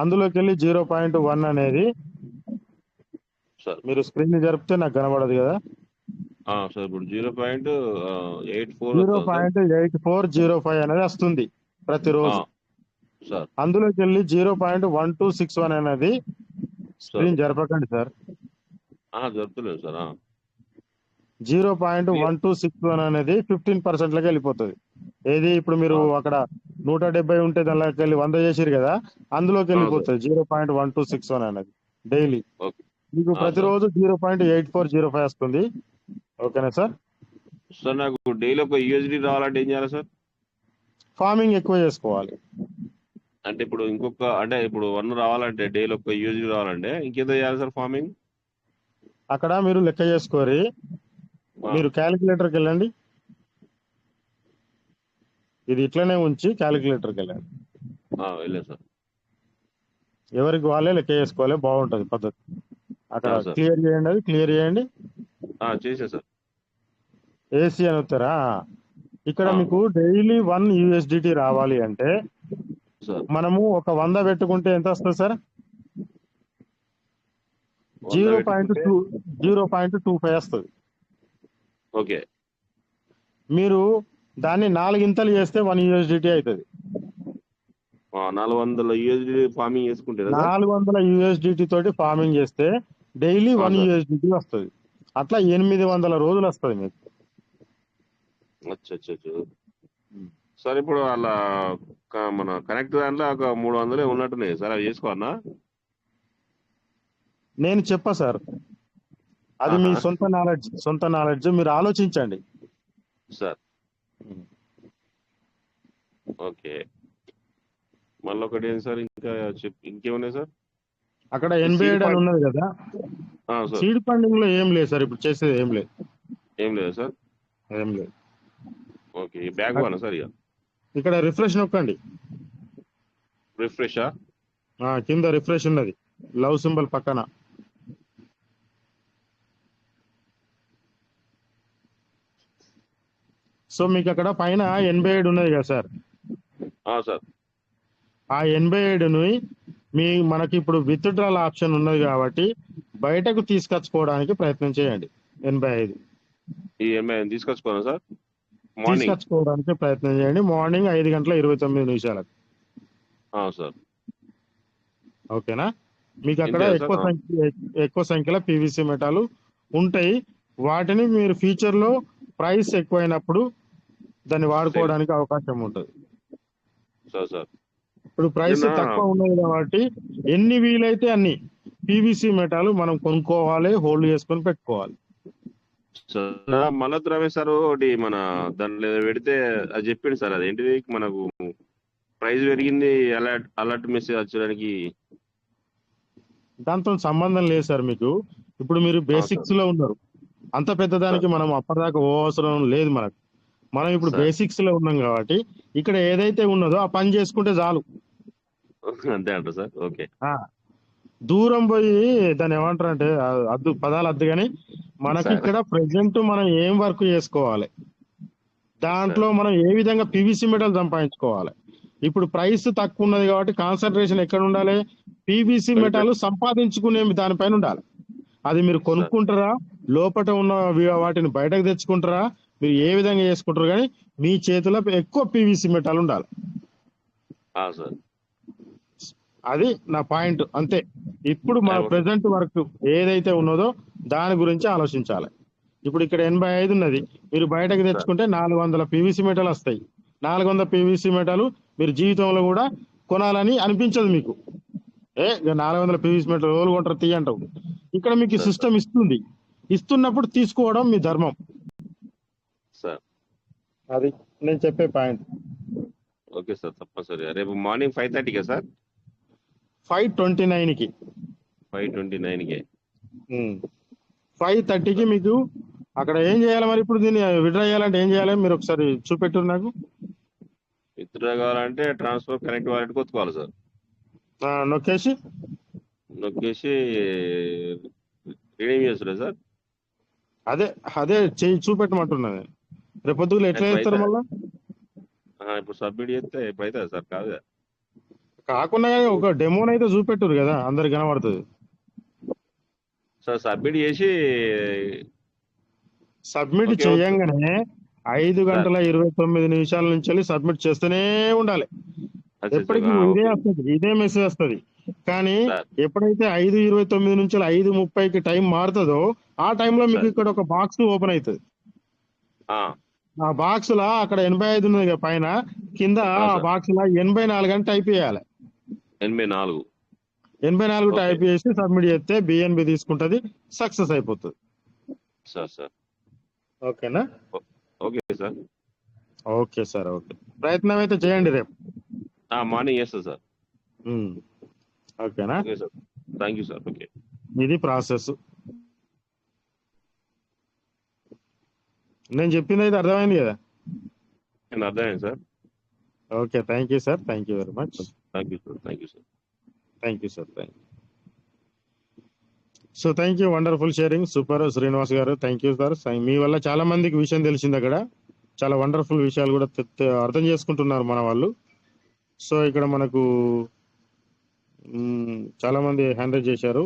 Speaker 2: అందులోకి వెళ్ళి 0.1 అనేది
Speaker 3: సార్
Speaker 2: మీరు స్క్రీన్ జరిపితే నాకు కనబడదు కదా.
Speaker 3: సార్ ఇప్పుడు 0.84 వస్తుంది సార్.
Speaker 2: 0.8405 అనేది వస్తుంది ప్రతిరోజు.
Speaker 3: సార్
Speaker 2: అందులోకి వెళ్ళి 0.1261 అనేది స్క్రీన్
Speaker 3: సార్
Speaker 2: జరపకండి సార్.
Speaker 3: జరుపుతలేదు సార్.
Speaker 2: 0.1261 అనేది 15% లకి వెళ్ళిపోతుంది. ఏది ఇప్పుడు మీరు అక్కడ 170 ఉంటే దానిలోకి వెళ్ళి 100 చేసిరు కదా, అందులోకి వెళ్ళిపోతుంది 0.1261 అనేది డైలీ.
Speaker 3: ఓకే
Speaker 2: మీకు ప్రతిరోజు 0.8405 వస్తుంది. ఓకేనా సార్?
Speaker 3: సార్ నాకు డైలీ ఒక యూఎస్డి రావాలంటే ఏం చేయాలి సార్?
Speaker 2: ఫార్మింగ్ ఎక్కువ చేసుకోవాలి.
Speaker 3: అంటే ఇప్పుడు ఇంకొక అంటే ఇప్పుడు 1 రావాలంటే డైలీ ఒక యూఎస్డి రావాలంటే ఇంకేదో చేయాలి సార్ ఫార్మింగ్?
Speaker 2: అక్కడ మీరు లెక్క చేసుకోరి. మీరు క్యాలిక్యులేటర్కి వెళ్ళండి. ఇది ఇట్లనే ఉంచి క్యాలిక్యులేటర్కి వెళ్ళండి.
Speaker 3: వెళ్ళే సార్.
Speaker 2: ఎవరికి వాళ్ళే లెక్క చేసుకోవాలి, బాగుంటది పద్ధతి. అక్కడ
Speaker 3: సార్.
Speaker 2: క్లియర్ చేయండి, అది క్లియర్ చేయండి.
Speaker 3: చేసే సార్.
Speaker 2: ఏసీ అని వస్తారా? ఇక్కడ మీకు డైలీ 1 యూఎస్డిటీ రావాలి అంటే
Speaker 3: సార్
Speaker 2: మనము ఒక 100 పెట్టుకుంటే ఎంత వస్తుంది సార్? 0.25 వస్తుంది.
Speaker 3: ఓకే.
Speaker 2: మీరు దాన్ని 4 ఇంతలు చేస్తే 1 యూఎస్డిటీ అవుతుంది.
Speaker 3: 400 యూఎస్డి ఫార్మింగ్ చేసుకుంటే
Speaker 2: 400 యూఎస్డిటీ తోటి ఫార్మింగ్ చేస్తే డైలీ 1
Speaker 3: సార్.
Speaker 2: యూఎస్డిటీ వస్తుంది. అట్లా 800 రోజులు వస్తుంది మీకు.
Speaker 3: అచ్చా సార్. ఇప్పుడు అలా మన కనెక్ట్ దాంట్లో ఒక 300 ఉన్నట్టున్నాయి సార్, అవి చేసుకోవన్నా?
Speaker 2: నేను చెప్పా సార్, అది మీ సొంత నాలెడ్జ్ మీరు ఆలోచించండి
Speaker 3: సార్. ఓకే. మళ్ళీ ఒకటి ఏంటి సార్, ఇంకా ఇంకేమున్నాయి సార్?
Speaker 2: అక్కడ 87 అని ఉన్నది కదా,
Speaker 3: సార్.
Speaker 2: సీడ్ ఫండింగ్ లో ఏం లేదు సార్, ఇప్పుడు చేసేది ఏం లేదు.
Speaker 3: ఏం లేదా సార్?
Speaker 2: ఏం లేదు.
Speaker 3: ఓకే. Back one sir. ఇక
Speaker 2: ఇక్కడ రిఫ్రెష్ నొక్కండి.
Speaker 3: రిఫ్రెషా?
Speaker 2: కింద రిఫ్రెష్ ఉన్నది, లవ్ సింబల్ పక్కన. సో మీకు అక్కడ పైన 87 ఉన్నది కదా సార్.
Speaker 3: సార్.
Speaker 2: ఆ 87ని మనకి ఇప్పుడు విత్ డ్రాల్ ఆప్షన్ ఉన్నది కాబట్టి బయటకు తీసుకొచ్చుకోవడానికి ప్రయత్నం చేయండి. 85
Speaker 3: ఈ ఎంఐ తీసుకొచ్చుకోనా సార్?
Speaker 2: తీసుకొచ్చుకోవడానికి ప్రయత్నం చేయండి. Morning 5:29
Speaker 3: sir.
Speaker 2: ఓకేనా? మీకు అక్కడ
Speaker 3: ఇంతే సార్?
Speaker 2: ఎక్కువ సంఖ్యలో పీవీసీ మెటాలు ఉంటాయి. వాటిని మీరు ఫ్యూచర్ లో ప్రైస్ ఎక్కువైనప్పుడు దాన్ని వాడుకోవడానికి అవకాశం ఉంటుంది.
Speaker 3: సార్.
Speaker 2: ఇప్పుడు ప్రైస్ తక్కువ ఉన్నది కాబట్టి ఎన్ని వీలైతే అన్ని పీవీసీ మెటాలు మనం కొనుక్కోవాలి, హోల్డ్ చేసుకొని పెట్టుకోవాలి.
Speaker 3: మల్లత్ రమేష్ సార్ ఒకటి మన దాంట్లో పెడితే అది చెప్పింది సార్, అదేంటిది మనకు ప్రైస్ పెరిగింది అలర్ట్ మెసేజ్ వచ్చడానికి.
Speaker 2: దాంతో సంబంధం లేదు సార్. మీకు ఇప్పుడు మీరు బేసిక్స్ లో ఉన్నారు, అంత పెద్దదానికి మనం అప్పటిదాకా ఓ అవసరం లేదు మనకు. మనం ఇప్పుడు బేసిక్స్ లో ఉన్నాం కాబట్టి ఇక్కడ ఏదైతే ఉన్నదో ఆ పని చేసుకుంటే చాలు.
Speaker 3: అంతే అంటారు సార్? ఓకే.
Speaker 2: దూరం పోయి దాన్ని ఏమంటారు అంటే పదాలు అద్దు కానీ మనకి ఇక్కడ ప్రెసెంట్ మనం ఏం వర్క్ చేసుకోవాలి, దాంట్లో మనం ఏ విధంగా పీవీసీ మెటల్ సంపాదించుకోవాలి. ఇప్పుడు ప్రైస్ తక్కువ ఉన్నది కాబట్టి కాన్సన్ట్రేషన్ ఎక్కడ ఉండాలి? పీవీసీ మెటల్ సంపాదించుకునే దానిపైన ఉండాలి. అది మీరు కొనుక్కుంటారా, లోపల ఉన్న వాటిని బయటకు తెచ్చుకుంటారా, మీరు ఏ విధంగా చేసుకుంటారు, కానీ మీ చేతిలో ఎక్కువ పీవీసీ మెటల్ ఉండాలి. అది నా పాయింట్. అంతే. ఇప్పుడు మన ప్రెసెంట్ వర్క్ ఏదైతే ఉన్నదో దాని గురించి ఆలోచించాలి. ఇప్పుడు ఇక్కడ 85 ఉన్నది, మీరు బయటకు తెచ్చుకుంటే 400 పీవీసీ మెటల్ వస్తాయి. 400 పీవీసీ మెటల్ మీరు జీవితంలో కూడా కొనాలని అనిపించదు మీకు. 400 పీవీసీ మెటల్ రోజులు కొంటారు తీయంటావు. ఇక్కడ మీకు సిస్టమ్ ఇస్తుంది, ఇస్తున్నప్పుడు తీసుకోవడం మీ ధర్మం. అది నేను చెప్పే పాయింట్.
Speaker 3: ఓకే సార్, తప్పనిసరి. రేపు మార్నింగ్ 5:30కే సార్?
Speaker 2: 5:29కి.
Speaker 3: 5:29కే.
Speaker 2: 5:30కి మీకు అక్కడ ఏం చేయాలి మరి? ఇప్పుడు దీన్ని విత్డ్రా చేయాలంటే ఏం చేయాలి మీరు ఒకసారి చూపెట్టు నాకు.
Speaker 3: విత్డ్రా కావాలంటే ట్రాన్స్ఫర్ కనెక్ట్ వాలెట్ కొట్టుకోవాలి సార్.
Speaker 2: నొక్కేసి
Speaker 3: రిడీమ్ చేస్తున్నా సార్.
Speaker 2: అదే అదే చూపెట్టమంటున్నా నేను. రేపు పొద్దుగులు ఎట్లా
Speaker 3: ఇప్పుడు
Speaker 2: చేస్తారు
Speaker 3: అయితే
Speaker 2: మళ్ళా?
Speaker 3: ఇప్పుడు సబ్మిట్ చేస్తే ఇప్పుడు అవుతుంది సార్ కాదు కదా.
Speaker 2: కాకుండా కానీ ఒక డెమోని అయితే చూపెట్టురు కదా, అందరికి కనబడుతుంది.
Speaker 3: సార్ సబ్మిట్ చేసి
Speaker 2: సబ్మిట్
Speaker 3: ఓకే ఓకే
Speaker 2: చేయంగానే 5
Speaker 3: సార్.
Speaker 2: గంటల 29 నిమిషాల నుంచి వెళ్ళి సబ్మిట్ చేస్తూనే ఉండాలి. ఎప్పటికీ ఇదే
Speaker 3: ఓకే
Speaker 2: వస్తుంది, ఇదే మెసేజ్ వస్తుంది. కానీ
Speaker 3: సార్.
Speaker 2: ఎప్పుడైతే 5:29 నుంచి 5:30కి టైం మారుతుందో ఆ టైంలో మీకు
Speaker 3: సార్
Speaker 2: ఇక్కడ ఒక బాక్స్ ఓపెన్ అవుతుంది.
Speaker 3: ఆ,
Speaker 2: ఆ బాక్స్ లా అక్కడ 85 ఉన్నది కదా పైన, కింద
Speaker 3: ఆ
Speaker 2: ఆ
Speaker 3: సార్
Speaker 2: బాక్స్ లా 84 అని టైప్ చేయాలి.
Speaker 3: 84.
Speaker 2: 84
Speaker 3: ఓకే
Speaker 2: టైప్ చేసి సబ్మిట్ చేస్తే బిఎన్బి తీసుకుంటది, సక్సెస్ అయిపోతుంది.
Speaker 3: సార్.
Speaker 2: ఓకేనా?
Speaker 3: Okay sir.
Speaker 2: Okay sir, okay. ప్రయత్నం అయితే చేయండి రేపు.
Speaker 3: మార్నింగ్ చేస్తా సార్.
Speaker 2: ఉమ్. ఓకేనా?
Speaker 3: Okay sir, thank you sir. Okay,
Speaker 2: ఇది ప్రాసెస్. నేను చెప్పింది అయితే అర్థమైంది కదా?
Speaker 3: నేను అర్థమైంది sir.
Speaker 2: Okay, thank you sir, thank you very much.
Speaker 3: Thank you sir. Thank you sir.
Speaker 2: Thank you sir, thank you. So thank you, wonderful sharing. Super Srinivas గారు, thank you sir. మీ వల్ల చాలా మందికి విషయం తెలిసింది అక్కడ. చాలా వండర్ఫుల్ విషయాలు కూడా అర్థం చేసుకుంటున్నారు మన వాళ్ళు. సో ఇక్కడ మనకు చాలా మంది హ్యాండిల్ చేశారు.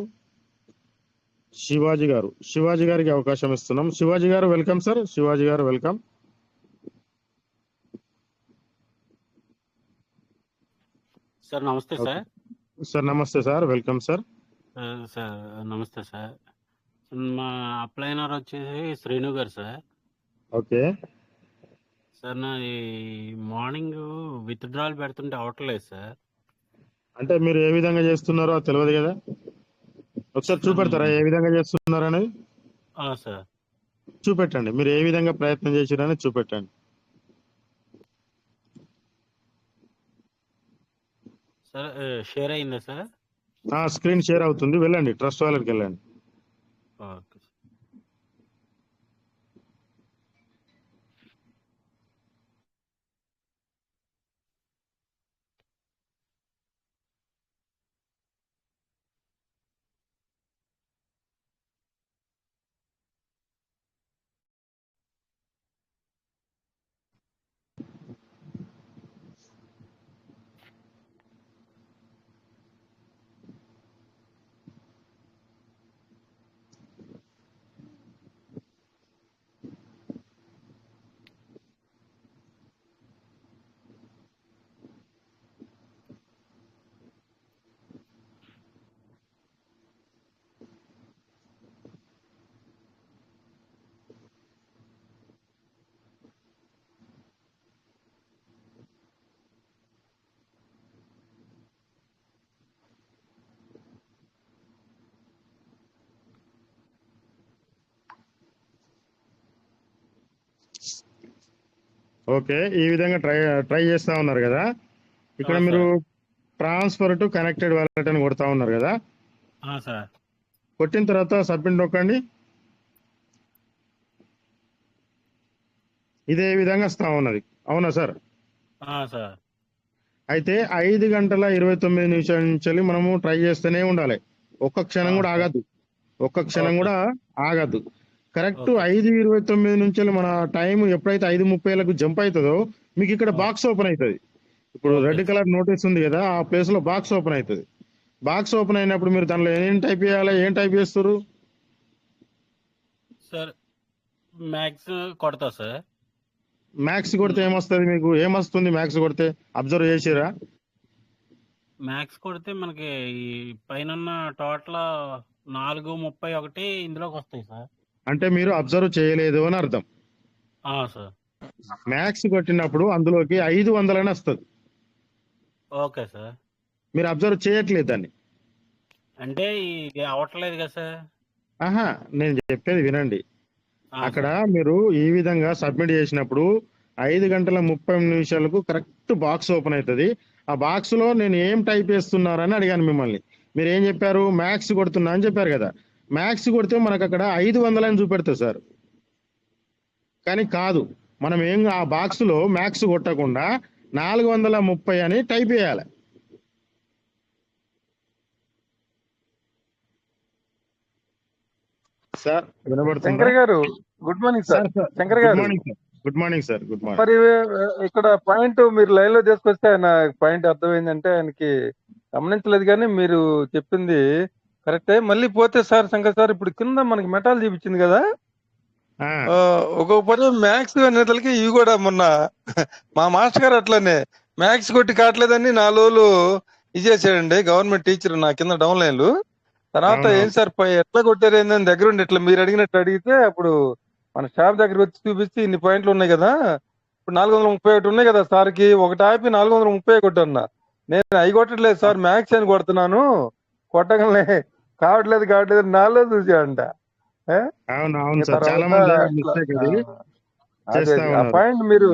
Speaker 2: శివాజీ గారికి అవకాశం ఇస్తున్నాం. శివాజీ గారు వెల్కమ్ సార్. శివాజీ గారు welcome.
Speaker 4: Sir namaste sir.
Speaker 2: Sir namaste sir, welcome sir.
Speaker 4: Sir namaste sir. మా అప్లైనర్ వచ్చేసి శ్రీను గారు సార్.
Speaker 2: ఓకే
Speaker 4: సార్ నా ఈ మార్నింగ్ విత్డ్రాల్ పెడుతుంటే అవట్లేదు సార్.
Speaker 2: అంటే మీరు ఏ విధంగా చేస్తున్నారో అది తెలియదు కదా, ఒకసారి చూపెడతారా ఏ విధంగా చేస్తున్నారు అనేది?
Speaker 4: సార్
Speaker 2: చూపెట్టండి, మీరు ఏ విధంగా ప్రయత్నం చేసిరని చూపెట్టండి.
Speaker 4: సార్ షేర్ అయిందా సార్?
Speaker 2: స్క్రీన్ షేర్ అవుతుంది, వెళ్ళండి, ట్రస్ట్ వాలెట్కి వెళ్ళండి.
Speaker 4: ఓకే.
Speaker 2: ఓకే, ఈ విధంగా ట్రై చేస్తా ఉన్నారు కదా. ఇక్కడ
Speaker 4: అవును
Speaker 2: మీరు
Speaker 4: sir.
Speaker 2: Transfer to connected wallet అని కొడతా ఉన్నారు కదా.
Speaker 4: సార్
Speaker 2: కొట్టిన తర్వాత సబ్మిట్ నొక్కండి. ఇదే విధంగా వస్తా ఉన్నది, అవునా సార్?
Speaker 4: సార్
Speaker 2: అయితే 5:29 నుంచి మనము ట్రై చేస్తూనే ఉండాలి. ఒక్క క్షణం కూడా
Speaker 4: సార్.
Speaker 2: ఆగద్దు, ఒక్క క్షణం
Speaker 4: ఓకే
Speaker 2: కూడా ఆగద్దు. కరెక్ట్
Speaker 4: ఓకే
Speaker 2: 5:29 నుంచి మన టైం ఎప్పుడైతే 5:30లకు జంప్ అవుతుందో మీకు ఇక్కడ బాక్స్ ఓపెన్ అవుతుంది. ఇప్పుడు
Speaker 4: ఓకే
Speaker 2: రెడ్ కలర్ నోటీస్ ఉంది కదా, ఆ ప్లేస్ లో బాక్స్ ఓపెన్ అవుతుంది. బాక్స్ ఓపెన్ అయినప్పుడు మీరు దానిలో ఏం టైప్ చేయాలి, ఏం టైప్ చేస్తారు?
Speaker 4: సార్. మ్యాక్స్ కొడతా సార్.
Speaker 2: మ్యాక్స్ కొడితే ఏమొస్తుంది, మీకు ఏమొస్తుంది మ్యాక్స్ కొడితే? అబ్జర్వ్ చేసిరా?
Speaker 4: మ్యాక్స్ కొడితే మనకి ఈ పైన టోటల్ 4:31 ఇందులోకి వస్తాయి సార్.
Speaker 2: అంటే మీరు అబ్జర్వ్ చేయలేదు అని అర్థం.
Speaker 4: సార్
Speaker 2: మ్యాక్స్ కొట్టినప్పుడు అందులోకి 500 అని వస్తుంది.
Speaker 4: Okay sir.
Speaker 2: మీరు అబ్జర్వ్ చేయట్లేదు దాన్ని.
Speaker 4: అంటే ఇది అవ్వట్లేదు కదా సార్.
Speaker 2: ఆహా, నేను చెప్పేది వినండి. అక్కడ
Speaker 4: సార్.
Speaker 2: మీరు ఈ విధంగా సబ్మిట్ చేసినప్పుడు 5:30 కరెక్ట్ బాక్స్ ఓపెన్ అవుతుంది. ఆ బాక్స్ లో నేను ఏం టైప్ చేస్తున్నారని అడిగాను మిమ్మల్ని. మీరు ఏం చెప్పారు? మ్యాక్స్ కొడుతున్నా అని చెప్పారు కదా. మ్యాక్స్ కొడితే మనకు అక్కడ 500 అని చూపెడుతుంది సార్. కానీ కాదు, మనం ఏం ఆ బాక్స్ లో మ్యాక్స్ కొట్టకుండా 430 అని టైప్ చేయాలి. సార్ వినబడుతుందా?
Speaker 5: శంకర్ గారు good morning sir.
Speaker 2: Sir
Speaker 5: Shankar
Speaker 2: good
Speaker 5: గారు
Speaker 2: morning sir. Good morning sir. Good morning.
Speaker 5: మరి ఇక్కడ పాయింట్ మీరు లైన్ లో తీసుకొస్తే ఆయన పాయింట్ అర్థమైందంటే ఆయనకి గమనించలేదు, కానీ మీరు చెప్పింది కరెక్టే. మళ్ళీ పోతే సార్ శంకర్ సార్, ఇప్పుడు కింద మనకి మెటాల్ చూపించింది కదా,
Speaker 2: ఆ,
Speaker 5: ఒక్కొక్క పని మ్యాథ్స్ అనేతలకి ఇవి కూడా మొన్న మా మాస్టర్ గారు అట్లనే మ్యాథ్స్ కొట్టి కావట్లేదని 4 రోజులు ఇది చేసాడండి గవర్నమెంట్ టీచర్ నా కింద డౌన్ లైన్లు. తర్వాత
Speaker 2: అవును.
Speaker 5: ఏం సార్ ఎట్లా కొట్టారు ఏందని దగ్గర ఉండి ఇట్లా మీరు అడిగినట్టు అడిగితే అప్పుడు మన స్టాఫ్ దగ్గర వచ్చి చూపిస్తే ఇన్ని పాయింట్లు ఉన్నాయి కదా, ఇప్పుడు 431 ఉన్నాయి కదా సార్కి, ఒకటి ఆపి 430 కొట్టన్నా. నేను అవి కొట్టట్లేదు సార్, మ్యాథ్స్ అని కొడుతున్నాను, కొట్టగలనే కావట్లేదు 4 రోజులు చూసాడంట.
Speaker 2: అవును అవును
Speaker 5: ఇంకా
Speaker 2: సార్. చాలా
Speaker 5: తర్వాత
Speaker 2: మంది మిస్టేక్ అది
Speaker 5: అదే
Speaker 2: చేస్తా
Speaker 5: ఆ
Speaker 2: ఉన్నారు.
Speaker 5: పాయింట్ మీరు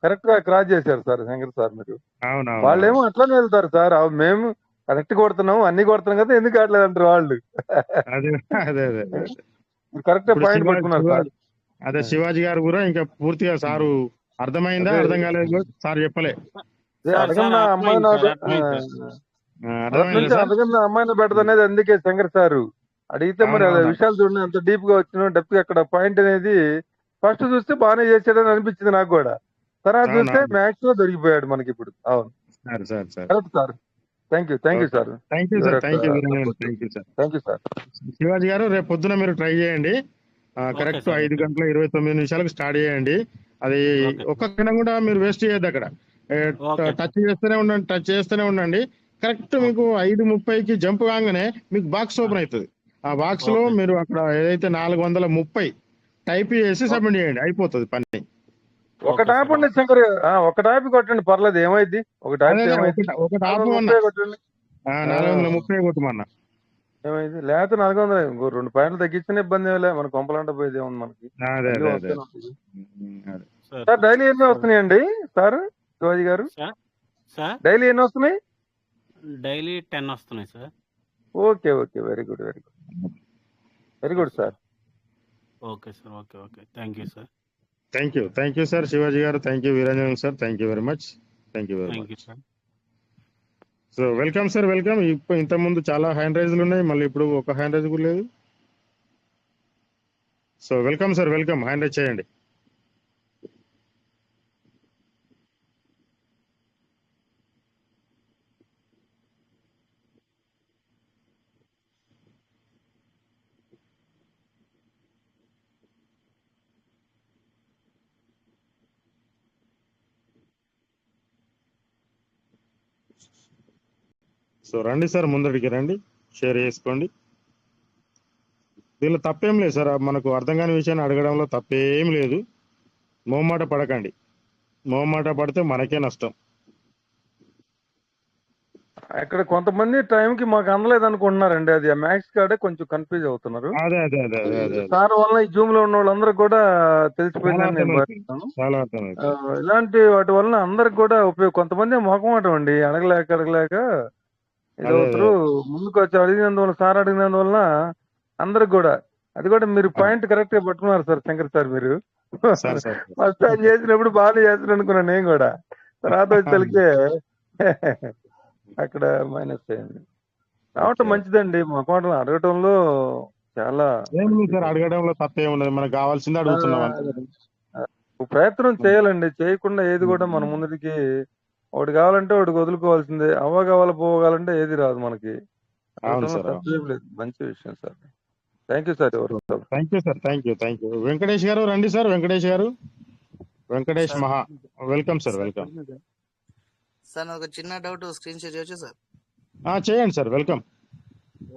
Speaker 5: కరెక్ట్ గా క్రాస్ చేశారు సార్ శంకర్ సార్. మీరు
Speaker 2: అవును అవును
Speaker 5: వాళ్ళేమో అట్లానే వెళ్తారు సార్, మేము కరెక్ట్ కొడుతున్నాం అన్ని కొడుతున్నాం కదా ఎందుకు కావట్లేదు అంటారు వాళ్ళు.
Speaker 2: అదే అదే అదే అదే.
Speaker 5: కరెక్ట్
Speaker 2: ఇప్పుడు
Speaker 5: పాయింట్ పట్టుకున్నారు సార్.
Speaker 2: అదే శివాజీ గారు కూడా ఇంకా పూర్తిగా సారు అర్థమైందా
Speaker 5: అదే
Speaker 2: అర్థం కాలేదు సార్ చెప్పలే.
Speaker 5: అదే
Speaker 4: సార్
Speaker 5: అడగన్న
Speaker 4: సార్
Speaker 5: అమ్మాయిని
Speaker 4: అర్థమైంది సార్, అర్థమైంది సార్.
Speaker 5: మొదటి
Speaker 2: అర్థమైందా
Speaker 5: నుంచి
Speaker 2: సార్?
Speaker 5: అడగన్న అమ్మాయిని పెడతనేది అందుకే శంకర్ సార్ అడిగితే మరి అదే
Speaker 2: అవునవును.
Speaker 5: విషయాలు చూడండి అంత డీప్ గా వచ్చిన డెప్త్ గా అక్కడ పాయింట్ అనేది ఫస్ట్ చూస్తే బాగానే చేసాడని అనిపించింది నాకు కూడా, తర్వాత చూస్తే
Speaker 2: అవునవును.
Speaker 5: మ్యాథ్స్ లో దొరికిపోయాడు మనకి ఇప్పుడు. అవును
Speaker 2: sir sir sir
Speaker 5: correct sir. Thank you sir.
Speaker 2: Thank you sir. Thank you thank you sir.
Speaker 5: Thank you sir.
Speaker 2: Shivaji గారు రేపు పొద్దున మీరు ట్రై చేయండి. కరెక్ట్
Speaker 4: సార్,
Speaker 2: 5:29 స్టార్ట్ చేయండి. అది
Speaker 4: ఓకే.
Speaker 2: ఒక్క క్షణం కూడా మీరు వేస్ట్ చేయొద్దు అక్కడ.
Speaker 4: ఓకే.
Speaker 2: టచ్ చేస్తూనే ఉండండి. కరెక్ట్ మీకు 5:30కి జంప్ కాగానే మీకు బాక్స్ ఓపెన్ అవుతుంది. ఆ బాక్స్ లో
Speaker 4: ఓకే.
Speaker 2: మీరు అక్కడ ఏదైతే 430 టైప్ చేసి సబ్మిట్ చేయండి, అయిపోతుంది పని.
Speaker 5: ఒక టాప్ అండి శంకర్, ఒక టాప్ కొట్టండి పర్లేదు, ఏమైంది ఒక టాప్
Speaker 2: అదే
Speaker 5: ఏమైంది,
Speaker 2: ఒక టాప్
Speaker 5: 430 కొట్టండి
Speaker 2: 430 కొట్టమన్నా.
Speaker 5: ఏమైంది, లేకపోతే 400 ఇంకో 2 పాయింట్లు తగ్గించిన ఇబ్బంది ఏమీ లేదు, మన కొంపలంట పోయేది ఏముంది మనకి.
Speaker 2: అదే
Speaker 5: అన్నీ
Speaker 2: అదే అదే
Speaker 5: వస్తూనే ఉంటుంది.
Speaker 2: అదే.
Speaker 5: సార్ డైలీ ఎన్ని వస్తున్నాయండి సార్ శివాజీ గారు?
Speaker 4: సార్
Speaker 5: డైలీ ఎన్ని వస్తున్నాయి?
Speaker 4: డైలీ 10 వస్తున్నాయి సార్.
Speaker 5: Okay very good very good sir.
Speaker 4: Okay sir. Okay thank you sir.
Speaker 2: Thank you sir Shivaji గారు. Thank you Veeranjan sir. Thank you very much.
Speaker 4: Thank you sir.
Speaker 2: So welcome sir, welcome. ఇంత ముందు చాలా hand రైజ్లు ఉన్నాయి, మళ్ళీ ఇప్పుడు ఒక హ్యాండ్ రైజ్ కూడా లేదు. So welcome sir, welcome. Hand raise చేయండి. సో రండి సార్, ముందడికి రండి, షేర్ చేసుకోండి. దీనిలో తప్పేం లేదు సార్, మనకు అర్థం కాని విషయాన్ని అడగడంలో తప్పేం లేదు. మొహమాట పడకండి, మొహమాట పడితే మనకే నష్టం.
Speaker 5: ఇక్కడ కొంతమంది టైంకి మాకు అందలేదు అనుకుంటున్నారండి, అది మ్యాథ్స్ కార్డే కొంచెం కన్ఫ్యూజ్ అవుతున్నారు.
Speaker 2: అదే అదే అదే అదే అదే
Speaker 5: సార్ వల్ల ఈ జూమ్ లో ఉన్న వాళ్ళందరూ కూడా తెలిసిపోయిందని నేను భావిస్తున్నాను.
Speaker 2: చాలా అర్థమైంది.
Speaker 5: ఇలాంటి వాటి వలన అందరికి కూడా కొంతమంది మొహమాటం అండి, అడగలేక ఇది అవుతారు. ముందుకు వచ్చి అడిగినందువల్ల, సార్ అడిగినందువల్ల అందరికి కూడా అది కూడా మీరు పాయింట్ కరెక్ట్ గా పట్టుకున్నారు సార్ శంకర్ సార్. మీరు ఫస్ట్ టైం చేసినప్పుడు బాగానే చేస్తాను అనుకున్నాను నేను కూడా, తర్వాత వచ్చి తెలికే అక్కడ మైనస్ అయింది. రావటం మంచిదండి, మొహమాటం అడగటంలో చాలా
Speaker 2: సార్, అడగడంలో తప్పే ఉన్నది, మనకు కావాల్సింది అడుగుతున్నాం.
Speaker 5: ప్రయత్నం చేయాలండి, చేయకుండా ఏది కూడా మన ముందుకి ఒకటి కావాలంటే ఒకటి వదులుకోవాల్సిందే. అవ్వగల పోవాలంటే ఏది రాదు మనకి. తప్పేం లేదు, మంచి విషయం sir. Thank you sir.
Speaker 2: Thank you sir. Thank you. Venkatesh గారు రండి సార్. వెంకటేష్ గారు, వెంకటేష్ మహా, వెల్కమ్ సార్. Welcome
Speaker 6: sir. నాకు ఒక చిన్న డౌట్, స్క్రీన్ షేర్ చేయొచ్చు సార్?
Speaker 2: చేయండి sir. Welcome.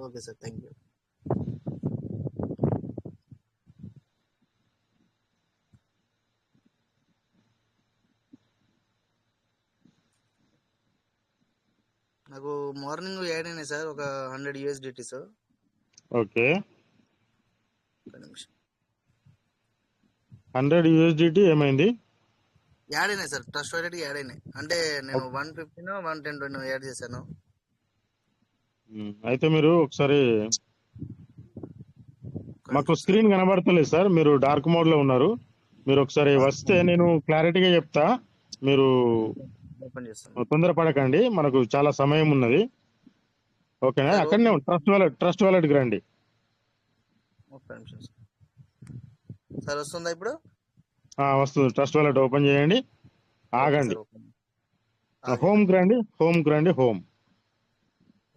Speaker 6: Okay sir, thank you. నాకు మార్నింగ్ యాడ్ అయినాయి సార్, ఒక 100 USDT సార్.
Speaker 2: ఓకే, 100 USDT ఏమైంది?
Speaker 6: యాడ్ అయినాయి సార్, ట్రస్ట్ వాలెట్ యాడ్ అయినాయి. అంటే నేను 150 110 యాడ్ చేశాను.
Speaker 2: అయితే మీరు ఒకసారి, మాకు స్క్రీన్ కనబడతలేదు సార్, మీరు డార్క్ మోడ్ లో ఉన్నారు. మీరు ఒకసారి వస్తే నేను క్లారిటీగా చెప్తా, మీరు తొందరపడకండి, మనకు చాలా సమయం ఉన్నది. ఓకేనా? అక్కడనే ట్రస్ట్ వాలెట్కి రండి.
Speaker 6: ఒక్క నిమిషం సార్. సార్ వస్తుందా ఇప్పుడు?
Speaker 2: వస్తుంది. ట్రస్ట్ వాలెట్ ఓపెన్ చేయండి.
Speaker 6: ఓకే
Speaker 2: ఆగండి.
Speaker 6: సార్, ఓపెన్ ఆగిన.
Speaker 2: హోమ్కి రండి. హోమ్కి రండి. హోమ్.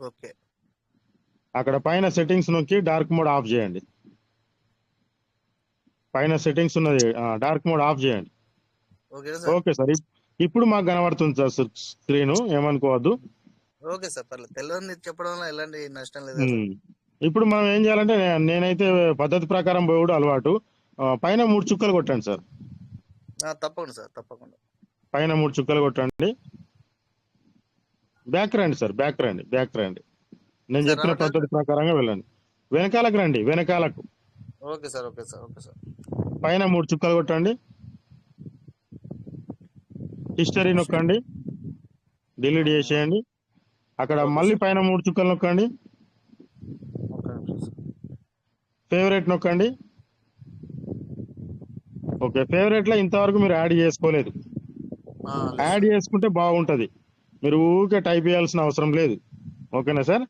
Speaker 6: ఓకే
Speaker 2: అక్కడ పైన సెట్టింగ్స్ నొక్కి డార్క్ మోడ్ ఆఫ్ చేయండి. పైన సెట్టింగ్స్ ఉన్నది, డార్క్ మోడ్ ఆఫ్ చేయండి.
Speaker 6: ఓకేనా సార్?
Speaker 2: Okay sir. ఇప్పుడు మాకు కనబడుతుంది సార్ స్క్రీన్, ఏమనుకోవద్దు.
Speaker 6: ఓకే సార్, పర్లేదు. తెలియని చెప్పడం వల్ల ఎలాంటి నష్టం లేదు కదా సార్.
Speaker 2: ఇప్పుడు మనం ఏం చేయాలంటే నేనైతే పద్ధతి ప్రకారం పోవుడు అలవాటు. పైన 3 చుక్కలు కొట్టండి సార్.
Speaker 6: తప్పకుండా సార్, తప్పకుండా.
Speaker 2: పైన 3 చుక్కలు కొట్టండి. బ్యాక్ రండి సార్, బ్యాక్ రండి, బ్యాక్ రండి. నేను
Speaker 6: సార్
Speaker 2: చెప్పిన
Speaker 6: రావట్లేదు
Speaker 2: పద్ధతి
Speaker 6: సార్.
Speaker 2: ప్రకారంగా వెళ్ళండి. వెనకాలకు రండి, వెనకాలకు.
Speaker 6: Okay sir, okay sir, okay sir.
Speaker 2: పైన 3 చుక్కలు కొట్టండి. హిస్టరీ నొక్కండి, డిలీట్ చేసేయండి. అక్కడ
Speaker 6: ఓకే
Speaker 2: మళ్ళీ
Speaker 6: సార్,
Speaker 2: పైన 3 చుక్కలు నొక్కండి.
Speaker 6: ఒక్క నిమిషం సార్.
Speaker 2: ఫేవరెట్ నొక్కండి. ఓకే, ఫేవరెట్ లో ఇంతవరకు మీరు యాడ్ చేసుకోలేదు.
Speaker 6: లేదు
Speaker 2: యాడ్
Speaker 6: సార్.
Speaker 2: చేసుకుంటే బాగుంటది. మీరు ఊరికే టైప్ చేయాల్సిన అవసరం లేదు. ఓకేనా సార్?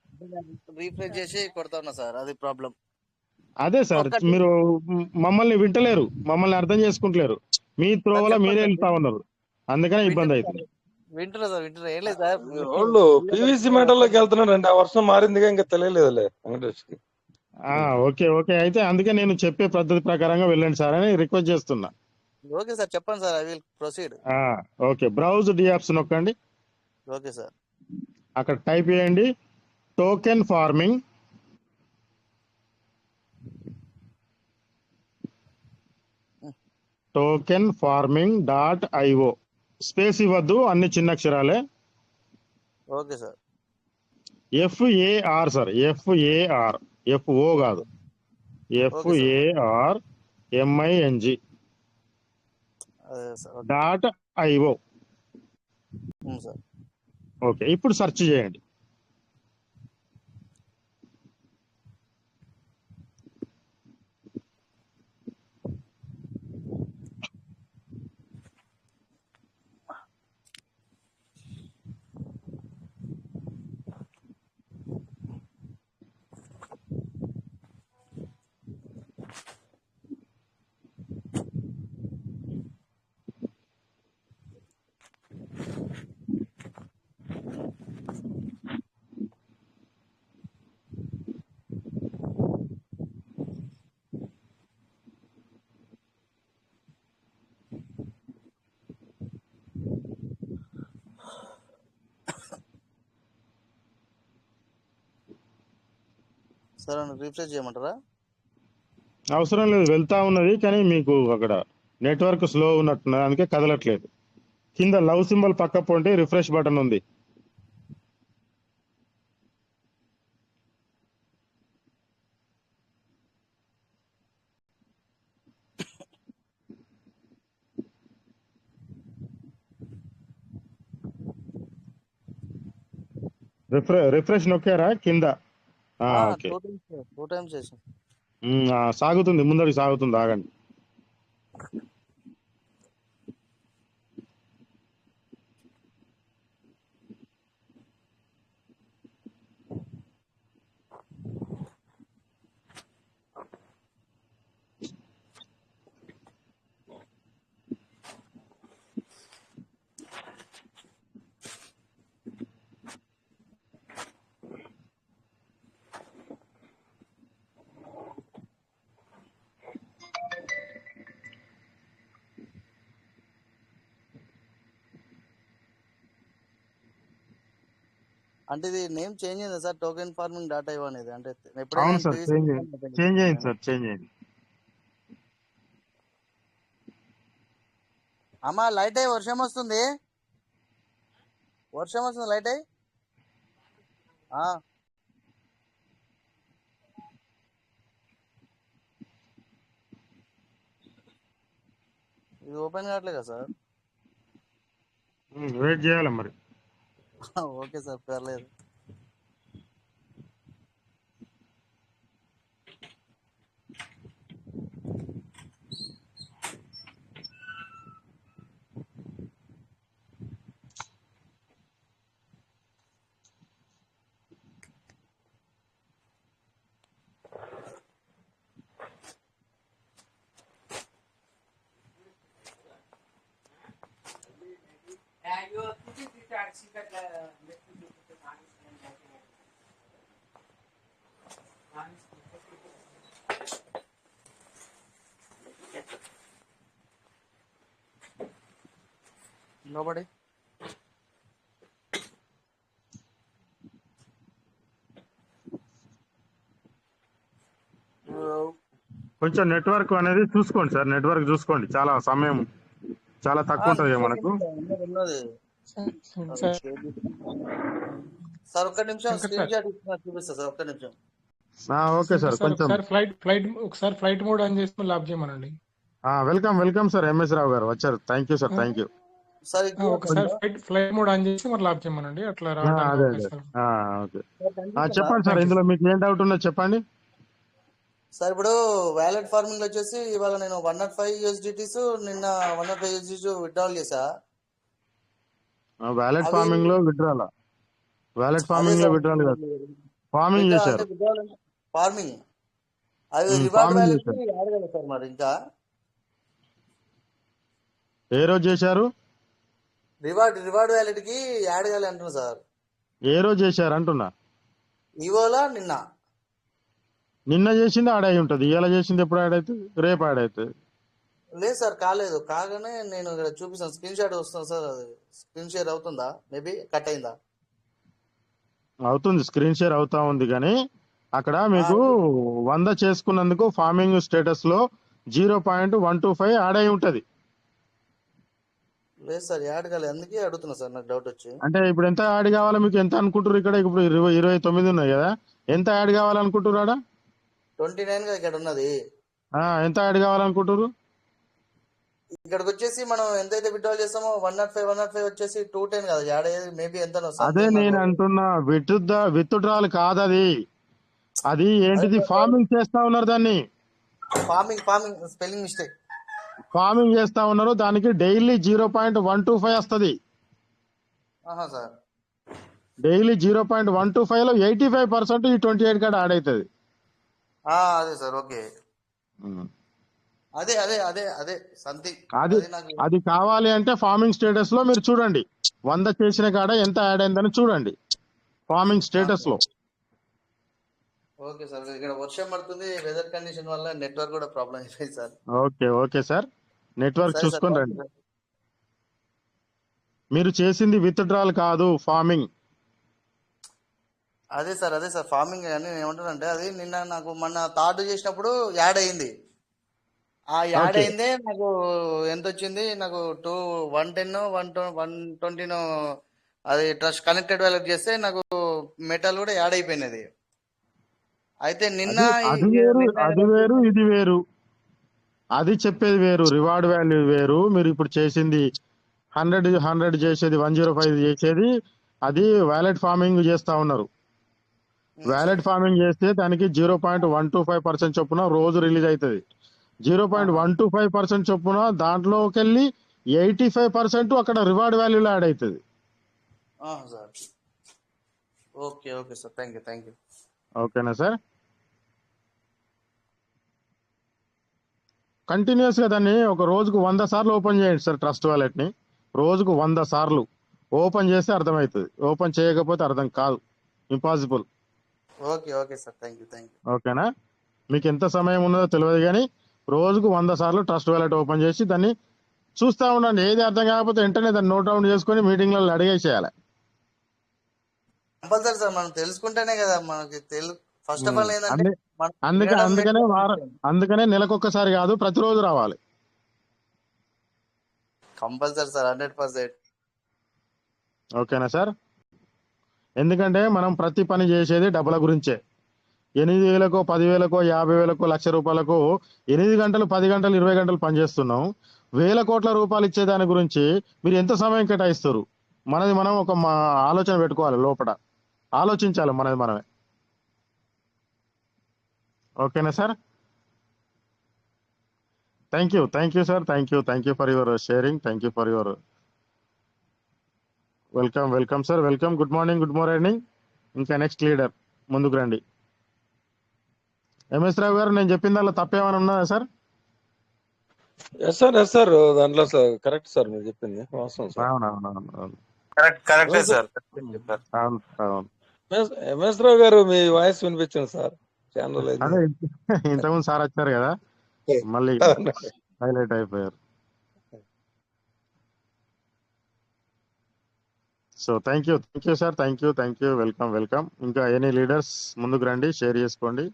Speaker 6: రీఫ్రెష్ చేసి కొడతా ఉన్నా సార్, అది ప్రాబ్లం.
Speaker 2: అదే సార్,
Speaker 6: ఒకటి
Speaker 2: మీరు మమ్మల్ని వింటలేరు, మమ్మల్ని అర్థం చేసుకుంటలేరు. మీ
Speaker 6: సార్
Speaker 2: త్రోవలో
Speaker 6: చెప్పండి
Speaker 2: మీరే
Speaker 6: సార్,
Speaker 2: వెళ్తా ఉన్నారు. అందుకనే ఇబ్బంది
Speaker 6: వింటున్నా సార్,
Speaker 2: అవుతుంది.
Speaker 6: వింటున్నా సార్, వింటున్నా. ఏం లేదు సార్,
Speaker 5: వాళ్ళు పీవీసీ మెటల్లోకి వెళ్తున్నారండి. ఆ వర్షం మారిందిగా, ఇంకా తెలియలేదులే వెంకటేష్కి.
Speaker 2: ఓకే ఓకే, అయితే అందుకే నేను చెప్పే పద్ధతి ప్రకారంగా వెళ్ళండి సార్ అని రిక్వెస్ట్ చేస్తున్నా.
Speaker 6: ఓకే సార్, చెప్పండి sir, I will proceed.
Speaker 2: Okay, browse dapps నొక్కండి.
Speaker 6: Okay sir.
Speaker 2: అక్కడ టైప్ చేయండి token farming. Token farming .io. Space ఇవ్వద్దు, అన్ని చిన్న అక్షరాలే.
Speaker 6: Okay sir.
Speaker 2: FAR sir, FAR, FO కాదు,
Speaker 6: ఓకే సార్,
Speaker 2: FARMING
Speaker 6: అదే sir. Okay
Speaker 2: .io.
Speaker 6: Sir.
Speaker 2: Okay, ఇప్పుడు సెర్చ్ చేయండి.
Speaker 6: సార్ రీఫ్రెష్ చేయమంటారా?
Speaker 2: అవసరం లేదు, వెళ్తా ఉన్నది, కానీ మీకు అక్కడ నెట్వర్క్ స్లో ఉన్నట్టున్నది, అందుకే కదలట్లేదు. కింద లవ్ సింబల్ పక్క పోండి, రిఫ్రెష్ బటన్ ఉంది. రిఫ్రెష్ నొక్కారా కింద? ఓకే.
Speaker 6: 2 times చేసాం.
Speaker 2: సాగుతుంది, ముందరికి సాగుతుంది, ఆగండి.
Speaker 6: అంటే ఇది నేమ్ చేంజ్ అయిందా సార్? టోకెన్ ఫార్మింగ్ .io అనేది. అంటే ఎప్పుడైనా
Speaker 2: అవును సార్, చేంజ్ అయింది సార్, చేంజ్ అయింది.
Speaker 6: అమ్మా లైట్ అయ్యి, వర్షం వస్తుంది, వర్షం వస్తుంది, లైట్ అయ్యి. ఇది ఓపెన్ కావట్లేదు కదా సార్?
Speaker 2: వెయిట్ చేయాలి మరి.
Speaker 6: ఓకే సార్, పర్లేదు. nobody.
Speaker 2: కొంచెం నెట్వర్క్ అనేది చూసుకోండి సార్, నెట్వర్క్ చూసుకోండి. చాలా సమయం చాలా తక్కువ ఉంటుంది కదా మనకు.
Speaker 6: ఉన్నది
Speaker 7: సార్
Speaker 6: సార్ ఒక్క నిమిషం
Speaker 7: శంకర్
Speaker 6: స్క్రీన్
Speaker 7: సార్
Speaker 6: షాట్ చూపిస్తా సార్, ఒక్క నిమిషం.
Speaker 2: ఓకే సార్,
Speaker 7: శంకర్ సార్
Speaker 2: కొంచెం
Speaker 7: ఒకసారి ఫ్లైట్ మోడ్ ఆన్ చేసి మళ్ళీ ఆఫ్ చేయమనండి.
Speaker 2: వెల్కమ్ సార్, ఎంఎస్ రావు గారు వచ్చారు. Thank you sir, thank you.
Speaker 6: Sir
Speaker 7: ఒకసారి ఫ్లైట్ మోడ్ ఆన్ చేసి మళ్ళీ ఆఫ్ చేయమనండి, అట్లా
Speaker 2: అదే
Speaker 7: రావడానికి
Speaker 2: అదే
Speaker 7: అవకాశం.
Speaker 2: ఓకే. చెప్పండి సార్, ఇందులో మీకు ఏం డౌట్ ఉన్నది చెప్పండి.
Speaker 6: సార్ ఇప్పుడు వ్యాలెట్ ఫార్మింగ్ వచ్చేసి ఇవాళ నేను 105 USDTs నిన్న 105 USDT విత్డ్రాల్ చేసా.
Speaker 2: వ్యాలెట్
Speaker 6: అవి
Speaker 2: ఫార్మింగ్ లో విత్డ్రాల్, వ్యాలెట్
Speaker 6: అదే
Speaker 2: ఫార్మింగ్ లో
Speaker 6: సార్
Speaker 2: విత్డ్రాల్ కాదు, ఫార్మింగ్
Speaker 6: అంటే
Speaker 2: చేశారు.
Speaker 6: విత్డ్రాల్ ఫార్మింగ్ అది రివార్డ్
Speaker 2: ఫార్మింగ్
Speaker 6: వ్యాలెట్ కి
Speaker 2: చేశారు.
Speaker 6: యాడ్ కదా సార్, మరి ఇంకా
Speaker 2: ఏ రోజు చేశారు?
Speaker 6: రివార్డ్ వ్యాలెట్ కి యాడ్ కాలే అంటున్నా సార్.
Speaker 2: ఏ రోజు చేశారు అంటున్నా.
Speaker 6: ఇవాళ నిన్న
Speaker 2: నిన్న చేసింది యాడ్ అయి ఉంటుంది, ఇవాళ చేసింది ఎప్పుడు యాడ్ అవుతుంది? రేపు యాడ్ అవుతుంది.
Speaker 6: లేదు సార్, కాలేదు. కాగానే నేను ఇక్కడ చూపిస్తాను, స్క్రీన్ షాట్ వస్తుంది సార్. అది స్క్రీన్ షేర్ అవుతుందా? మేబీ కట్ అయిందా?
Speaker 2: అవుతుంది, స్క్రీన్ షేర్ అవుతా ఉంది. కానీ అక్కడ మీకు 100 చేసుకున్నందుకు ఫార్మింగ్ స్టేటస్ లో 0.125 యాడ్ అయి ఉంటది.
Speaker 6: లేదు సార్, యాడ్ కాలేదు, అందుకే అడుగుతున్నా సార్, నాకు డౌట్ వచ్చి.
Speaker 2: అంటే ఇప్పుడు ఎంత యాడ్ కావాలో మీకు ఎంత అనుకుంటారు? ఇక్కడ ఇప్పుడు 29 ఉన్నాయి కదా, ఎంత యాడ్ కావాలనుకుంటారు? ఆడ
Speaker 6: 29 గా ఇక్కడ ఉన్నది.
Speaker 2: ఎంత యాడ్ కావాలనుకుంటారు?
Speaker 6: ఇక్కడికి వచ్చేసి మనం ఎంతైతే విత్డ్రాల్ చేస్తామో 105 వచ్చేసి 210 కదా యాడ్ అయ్యేది. మేబీ ఎంత
Speaker 2: అదే
Speaker 6: సంథింగ్ నాకు
Speaker 2: నేను అంటున్నా, విత్డ్రాల్ కాదు అది. అది
Speaker 6: అదే
Speaker 2: ఏంటిది? ఫార్మింగ్ చేస్తా ఉన్నారు దాన్ని,
Speaker 6: ఫార్మింగ్ స్పెల్లింగ్ మిస్టేక్.
Speaker 2: ఫార్మింగ్ చేస్తా ఉన్నారు. దానికి డైలీ 0.125 వస్తుంది.
Speaker 6: సార్
Speaker 2: డైలీ 0.125 లో 85% ఈ 28 కాడ యాడ్ అవుతుంది.
Speaker 6: అదే సార్, ఓకే. అదే అదే అదే అదే సంథింగ్
Speaker 2: అది
Speaker 6: అది నాకు.
Speaker 2: అది కావాలి అంటే ఫార్మింగ్ స్టేటస్ లో మీరు చూడండి, 100 చేసిన కాడ ఎంత యాడ్ అయిందని చూడండి ఫార్మింగ్ స్టేటస్ లో.
Speaker 6: ఓకే సార్, ఇక్కడ వర్షం పడుతుంది, వెదర్ కండిషన్ వల్ల నెట్వర్క్ కూడా ప్రాబ్లం అయిపోయింది సార్.
Speaker 2: ఓకే సార్, నెట్వర్క్
Speaker 6: సరే సార్,
Speaker 2: చూసుకొని
Speaker 6: థ్యాంక్
Speaker 2: రండి.
Speaker 6: You sir.
Speaker 2: మీరు చేసింది విత్డ్రాల్ కాదు, ఫార్మింగ్.
Speaker 6: అదే సార్ ఫార్మింగ్ అని నేను ఏమంటానంటే, అది నిన్న నాకు మొన్న థర్డ్ చేసినప్పుడు యాడ్ అయింది. ఆ యాడ్
Speaker 2: ఓకే
Speaker 6: అయిందే నాకు ఎంత వచ్చింది, నాకు 110 120 అది ట్రస్ట్ కనెక్టెడ్ వ్యాలెట్ చేస్తే నాకు మెటల్ కూడా యాడ్ అయిపోయినది. అయితే నిన్న
Speaker 2: అది వేరు, అది వేరు, ఇది వేరు. అది చెప్పేది వేరు, రివార్డ్ వాల్యూ వేరు. మీరు ఇప్పుడు చేసింది 100 చేసేది, 105 చేసేది, అది వ్యాలెట్ ఫార్మింగ్ చేస్తా ఉన్నారు. వ్యాలెట్ ఫార్మింగ్ చేస్తే దానికి 0.125% చొప్పున రోజు రిలీజ్ అవుతుంది. 0.125% చొప్పున దాంట్లోకి వెళ్ళి 85% అక్కడ రివార్డ్ వాల్యూలో యాడ్ అవుతుంది.
Speaker 6: Sir okay sir, thank you.
Speaker 2: ఓకేనా సార్? కంటిన్యూస్ గా దాన్ని ఒక రోజుకు 100 సార్లు ఓపెన్ చేయండి సార్, ట్రస్ట్ వాలెట్ ని. రోజుకు 100 సార్లు ఓపెన్ చేస్తే అర్థమవుతుంది, ఓపెన్ చేయకపోతే అర్థం కాదు, impossible.
Speaker 6: Okay sir, thank you.
Speaker 2: ఓకేనా? మీకు ఎంత సమయం ఉన్నదో తెలియదు, కానీ రోజుకు 100 సార్లు ట్రస్ట్ వాలెట్ ఓపెన్ చేసి దాన్ని చూస్తూ ఉండండి. ఏది అర్థం కాకపోతే వెంటనే దాన్ని నోట్ డౌన్ చేసుకొని మీటింగ్లలో అడిగేసేయాలి.
Speaker 6: కంపల్సరీ సార్, మనం తెలుసుకుంటేనే కదా మనకి ఫస్ట్ ఆఫ్ ఆల్ ఏంటంటే మనం
Speaker 2: అందుకనే నెలకొక్కసారి కాదు, ప్రతిరోజు రావాలి.
Speaker 6: Compulsory sir, 100%.
Speaker 2: ఓకేనా సార్? ఎందుకంటే మనం ప్రతి పని చేసేది డబ్బుల గురించే. 8,000కో 10,000కో 50,000కో ₹1,00,000 8 గంటలు 10 గంటలు 20 గంటలు పనిచేస్తున్నాం. వేల కోట్ల రూపాయలు ఇచ్చే దాని గురించి మీరు ఎంత సమయం కేటాయిస్తారు? మనది మనం ఒక ఆలోచన పెట్టుకోవాలి, లోపల ఆలోచించాలి మనది మనమే. ఓకేనా sir? Thank you sir, thank you for your sharing, thank you for your welcome sir, welcome. Good morning. ఇంకా నెక్స్ట్ లీడర్ ముందుకు రండి. ఎంఎస్ రావు గారు, నేను చెప్పిన దానిలో తప్పేమైనా ఉన్నదా సార్?
Speaker 5: ఎస్ సార్, దాంట్లో కరెక్ట్ సార్, మీరు చెప్పింది వాస్తవం సార్.
Speaker 2: అవును.
Speaker 6: కరెక్టే సార్.
Speaker 2: అవును.
Speaker 5: ఎంఎస్ రావు గారు, మీ వాయిస్ వినిపించండి సార్. ఛానల్ అయితే
Speaker 2: అదే ఇంతకుముందు సార్ వచ్చారు కదా, మళ్ళీ హైలైట్ అయిపోయారు. So thank you sir, thank you, welcome. ఇంకా ఎనీ లీడర్స్ ముందుకు రండి, షేర్ చేసుకోండి.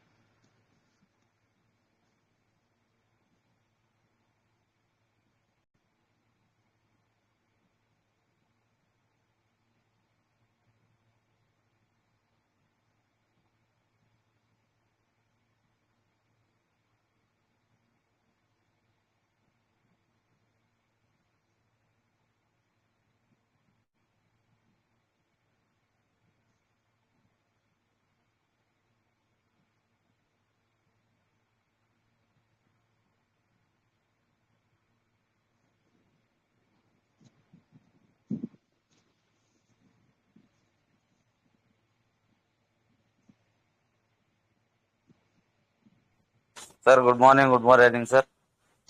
Speaker 8: Sir good morning sir.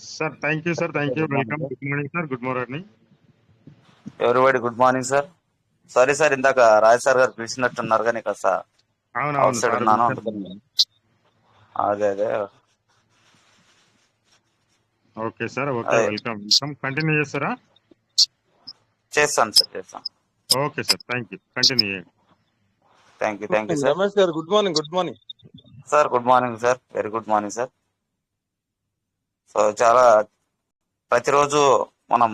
Speaker 2: Sir thank you, welcome. Good morning sir, good morning.
Speaker 8: Everybody good morning sir. Sorry sir, ఇందాక Raj sir గారు పిలిచినట్టున్నారు కానీ కాస్త out side ఉన్నాను, అందుకని. అదే
Speaker 2: okay sir, okay, welcome. Continue చేస్తారా?
Speaker 8: చేస్తాను sir.
Speaker 2: Okay sir, thank you, continue చేయండి.
Speaker 8: Thank you sir.
Speaker 5: రమేష్ గారు good morning
Speaker 8: sir good morning sir, very good morning sir. So చాలా ప్రతిరోజు మనం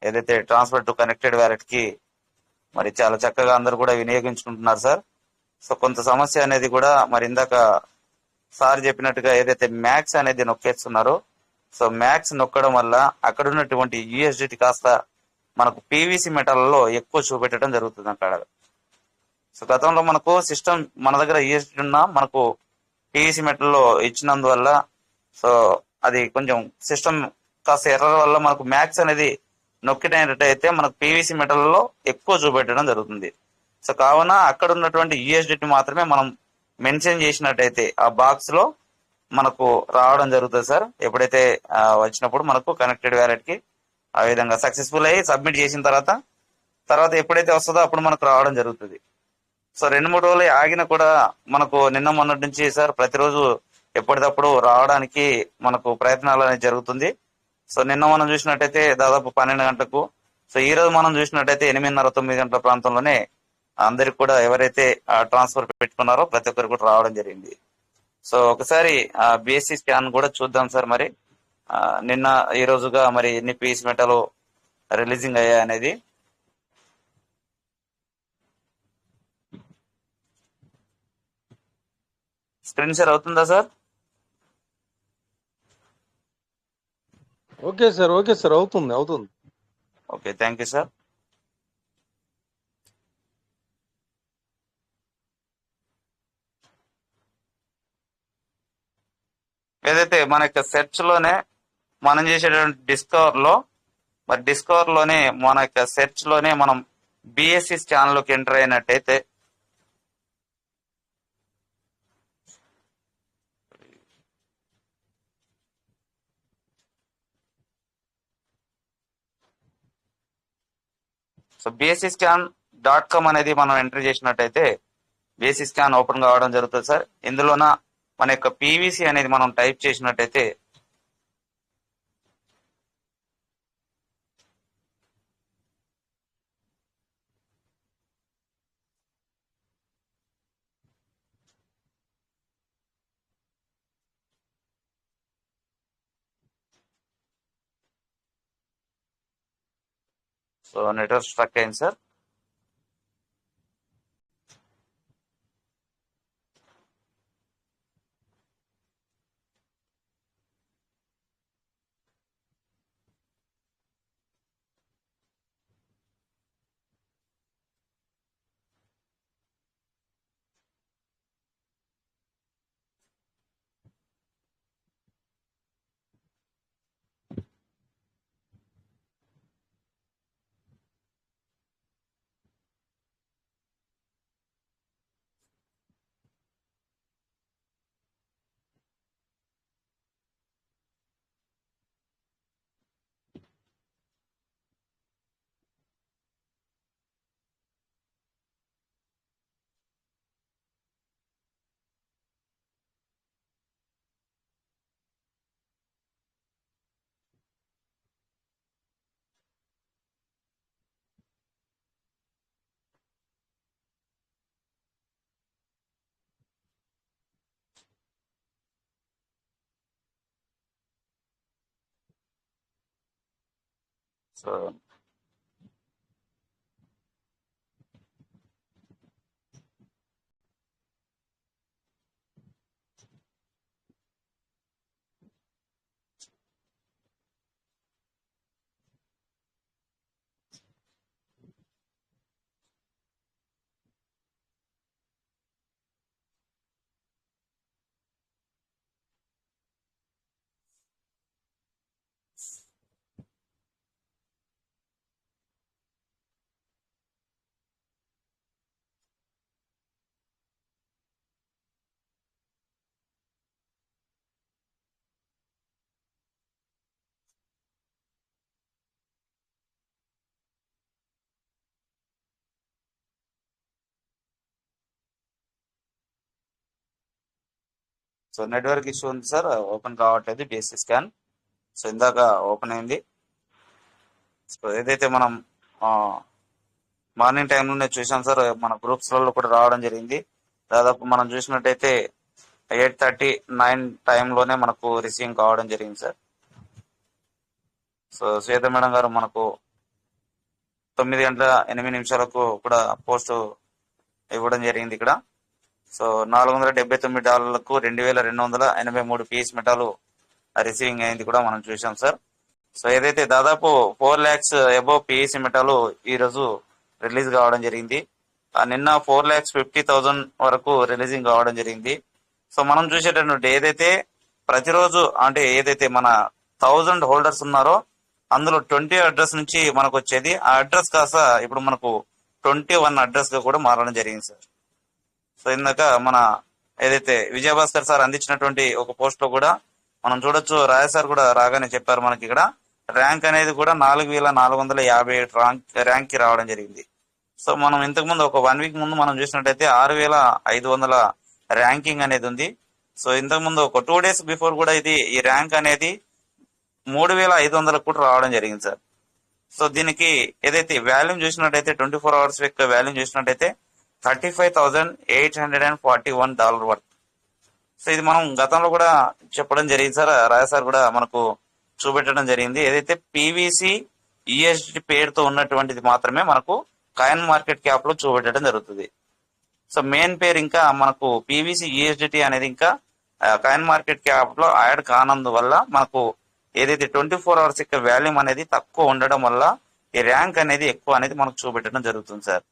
Speaker 8: ఏదైతే ట్రాన్స్ఫర్ టు కనెక్టెడ్ వ్యాలెట్ కి మరి చాలా చక్కగా అందరూ కూడా వినియోగించుకుంటున్నారు సార్. సో కొంత సమస్య అనేది కూడా మరి ఇందాక సార్ చెప్పినట్టుగా ఏదైతే మ్యాక్స్ అనేది నొక్కేస్తున్నారో, సో మ్యాక్స్ నొక్కడం వల్ల అక్కడ ఉన్నటువంటి యూఎస్డిటి కాస్త మనకు పీవీసీ మెటల్లో ఎక్కువ చూపెట్టడం జరుగుతుంది అక్కడ. సో గతంలో మనకు సిస్టమ్ మన దగ్గర యూఎస్డి ఉన్నా మనకు పీవీసీ మెటల్లో ఇచ్చినందువల్ల సో అది కొంచెం సిస్టమ్ కాస్త ఎర్రర్ వల్ల మనకు మ్యాక్స్ అనేది నొక్కినట్టయితే మనకు పీవీసీ మెటల్లో ఎక్కువ చూపెట్టడం జరుగుతుంది. సో కావున అక్కడ ఉన్నటువంటి యూఎస్డిని మాత్రమే మనం మెన్షన్ చేసినట్టయితే ఆ బాక్స్ లో మనకు రావడం జరుగుతుంది సార్. ఎప్పుడైతే వచ్చినప్పుడు మనకు కనెక్టెడ్ వ్యాలెట్ కి ఆ విధంగా సక్సెస్ఫుల్ అయ్యి సబ్మిట్ చేసిన తర్వాత ఎప్పుడైతే వస్తుందో అప్పుడు మనకు రావడం జరుగుతుంది. సో 2-3 రోజులు ఆగిన కూడా మనకు నిన్న మొన్నటి నుంచి సార్ ప్రతిరోజు ఎప్పటికప్పుడు రావడానికి మనకు ప్రయత్నాలు అనేది జరుగుతుంది. సో నిన్న మనం చూసినట్టయితే దాదాపు 12 గంటలకు, సో ఈ రోజు మనం చూసినట్టయితే 8:30-9 గంటల ప్రాంతంలోనే అందరికి కూడా ఎవరైతే ట్రాన్స్ఫర్ పెట్టుకున్నారో ప్రతి ఒక్కరు కూడా రావడం జరిగింది. సో ఒకసారి బిఎస్సి స్కాన్ కూడా చూద్దాం సార్. మరి నిన్న ఈ రోజుగా మరి ఎన్ని పీస్ మెటలు రిలీజింగ్ అయ్యాయి అనేది. స్క్రీన్ షేర్ అవుతుందా సార్?
Speaker 5: ఓకే సార్ అవుతుంది.
Speaker 8: Okay, thank you sir. ఏదైతే మన యొక్క సెర్చ్ లోనే మనం చేసేటువంటి డిస్కవర్ లోనే మన యొక్క సెర్చ్ లోనే మనం బిఎస్సి స్కాన్ లోకి ఎంటర్ అయినట్టయితే సో bscscan.com అనేది మనం ఎంటర్ చేసినట్టయితే బిఎస్సి స్కాన్ ఓపెన్ కావడం జరుగుతుంది సార్. ఇందులోన మన యొక్క పీవీసీ అనేది మనం టైప్ చేసినట్టయితే సో నెట్వర్క్ స్ట్రక్ అయింది sir. So so network issue ఉంది సార్, ఓపెన్ కావట్లేదు బేసిక్ స్కాన్. సో ఇందాక ఓపెన్ అయింది. సో ఏదైతే మనం మార్నింగ్ టైంలోనే చూసాం సార్, మన గ్రూప్స్లలో కూడా రావడం జరిగింది. దాదాపు మనం చూసినట్టయితే 8:39 టైంలోనే మనకు రిసీవింగ్ కావడం జరిగింది సార్. సో శ్వేత మేడం గారు మనకు 9:08 కూడా పోస్ట్ ఇవ్వడం జరిగింది ఇక్కడ. సో $479 2283 పీస్ మెటాలు రిసీవింగ్ అయింది కూడా మనం చూసాం సార్. సో ఏదైతే దాదాపు 4 lakhs అబోవ్ పిఈసి మెటాలు ఈ రోజు రిలీజ్ కావడం జరిగింది. నిన్న 4,50,000 వరకు రిలీజింగ్ కావడం జరిగింది. సో మనం చూసేటటువంటి ఏదైతే ప్రతిరోజు అంటే ఏదైతే మన 1000 హోల్డర్స్ ఉన్నారో అందులో 20 అడ్రస్ నుంచి మనకు వచ్చేది, ఆ అడ్రస్ కాస్త ఇప్పుడు మనకు 21 అడ్రస్ గా కూడా మారడం జరిగింది సార్. సో ఇందాక మన ఏదైతే విజయభాస్కర్ సార్ అందించినటువంటి ఒక పోస్ట్ లో కూడా మనం చూడొచ్చు, రాయ సార్ కూడా రాగానే చెప్పారు మనకి ఇక్కడ ర్యాంక్ అనేది కూడా 4,457 ర్యాంక్ కి రావడం జరిగింది. సో మనం ఇంతకు ముందు ఒక 1 week ముందు మనం చూసినట్టయితే 6,500 ర్యాంకింగ్ అనేది ఉంది. సో ఇంతకు ముందు ఒక 2 days బిఫోర్ కూడా ఈ ర్యాంక్ అనేది 3,500 కూడా రావడం జరిగింది సార్. సో దీనికి ఏదైతే వాల్యూమ్ చూసినట్టయితే 24 hours యొక్క వాల్యూమ్ చూసినట్టయితే $35,841 వర్త్. సో ఇది మనం గతంలో కూడా చెప్పడం జరిగింది సార్, రాయ సార్ కూడా మనకు చూపెట్టడం జరిగింది. ఏదైతే పీవీసీ ఈఎస్డి పేరుతో ఉన్నటువంటిది మాత్రమే మనకు కాయిన్ మార్కెట్ క్యాప్ లో చూపెట్టడం జరుగుతుంది. సో మెయిన్ పేరు ఇంకా మనకు పీవీసీ ఈఎస్డిటి అనేది ఇంకా కాయిన్ మార్కెట్ క్యాప్ లో యాడ్ కానందువల్ల మనకు ఏదైతే 24 hours యొక్క వాల్యూమ్ అనేది తక్కువ ఉండడం వల్ల ఈ ర్యాంక్ అనేది ఎక్కువ అనేది మనకు చూపెట్టడం జరుగుతుంది సార్.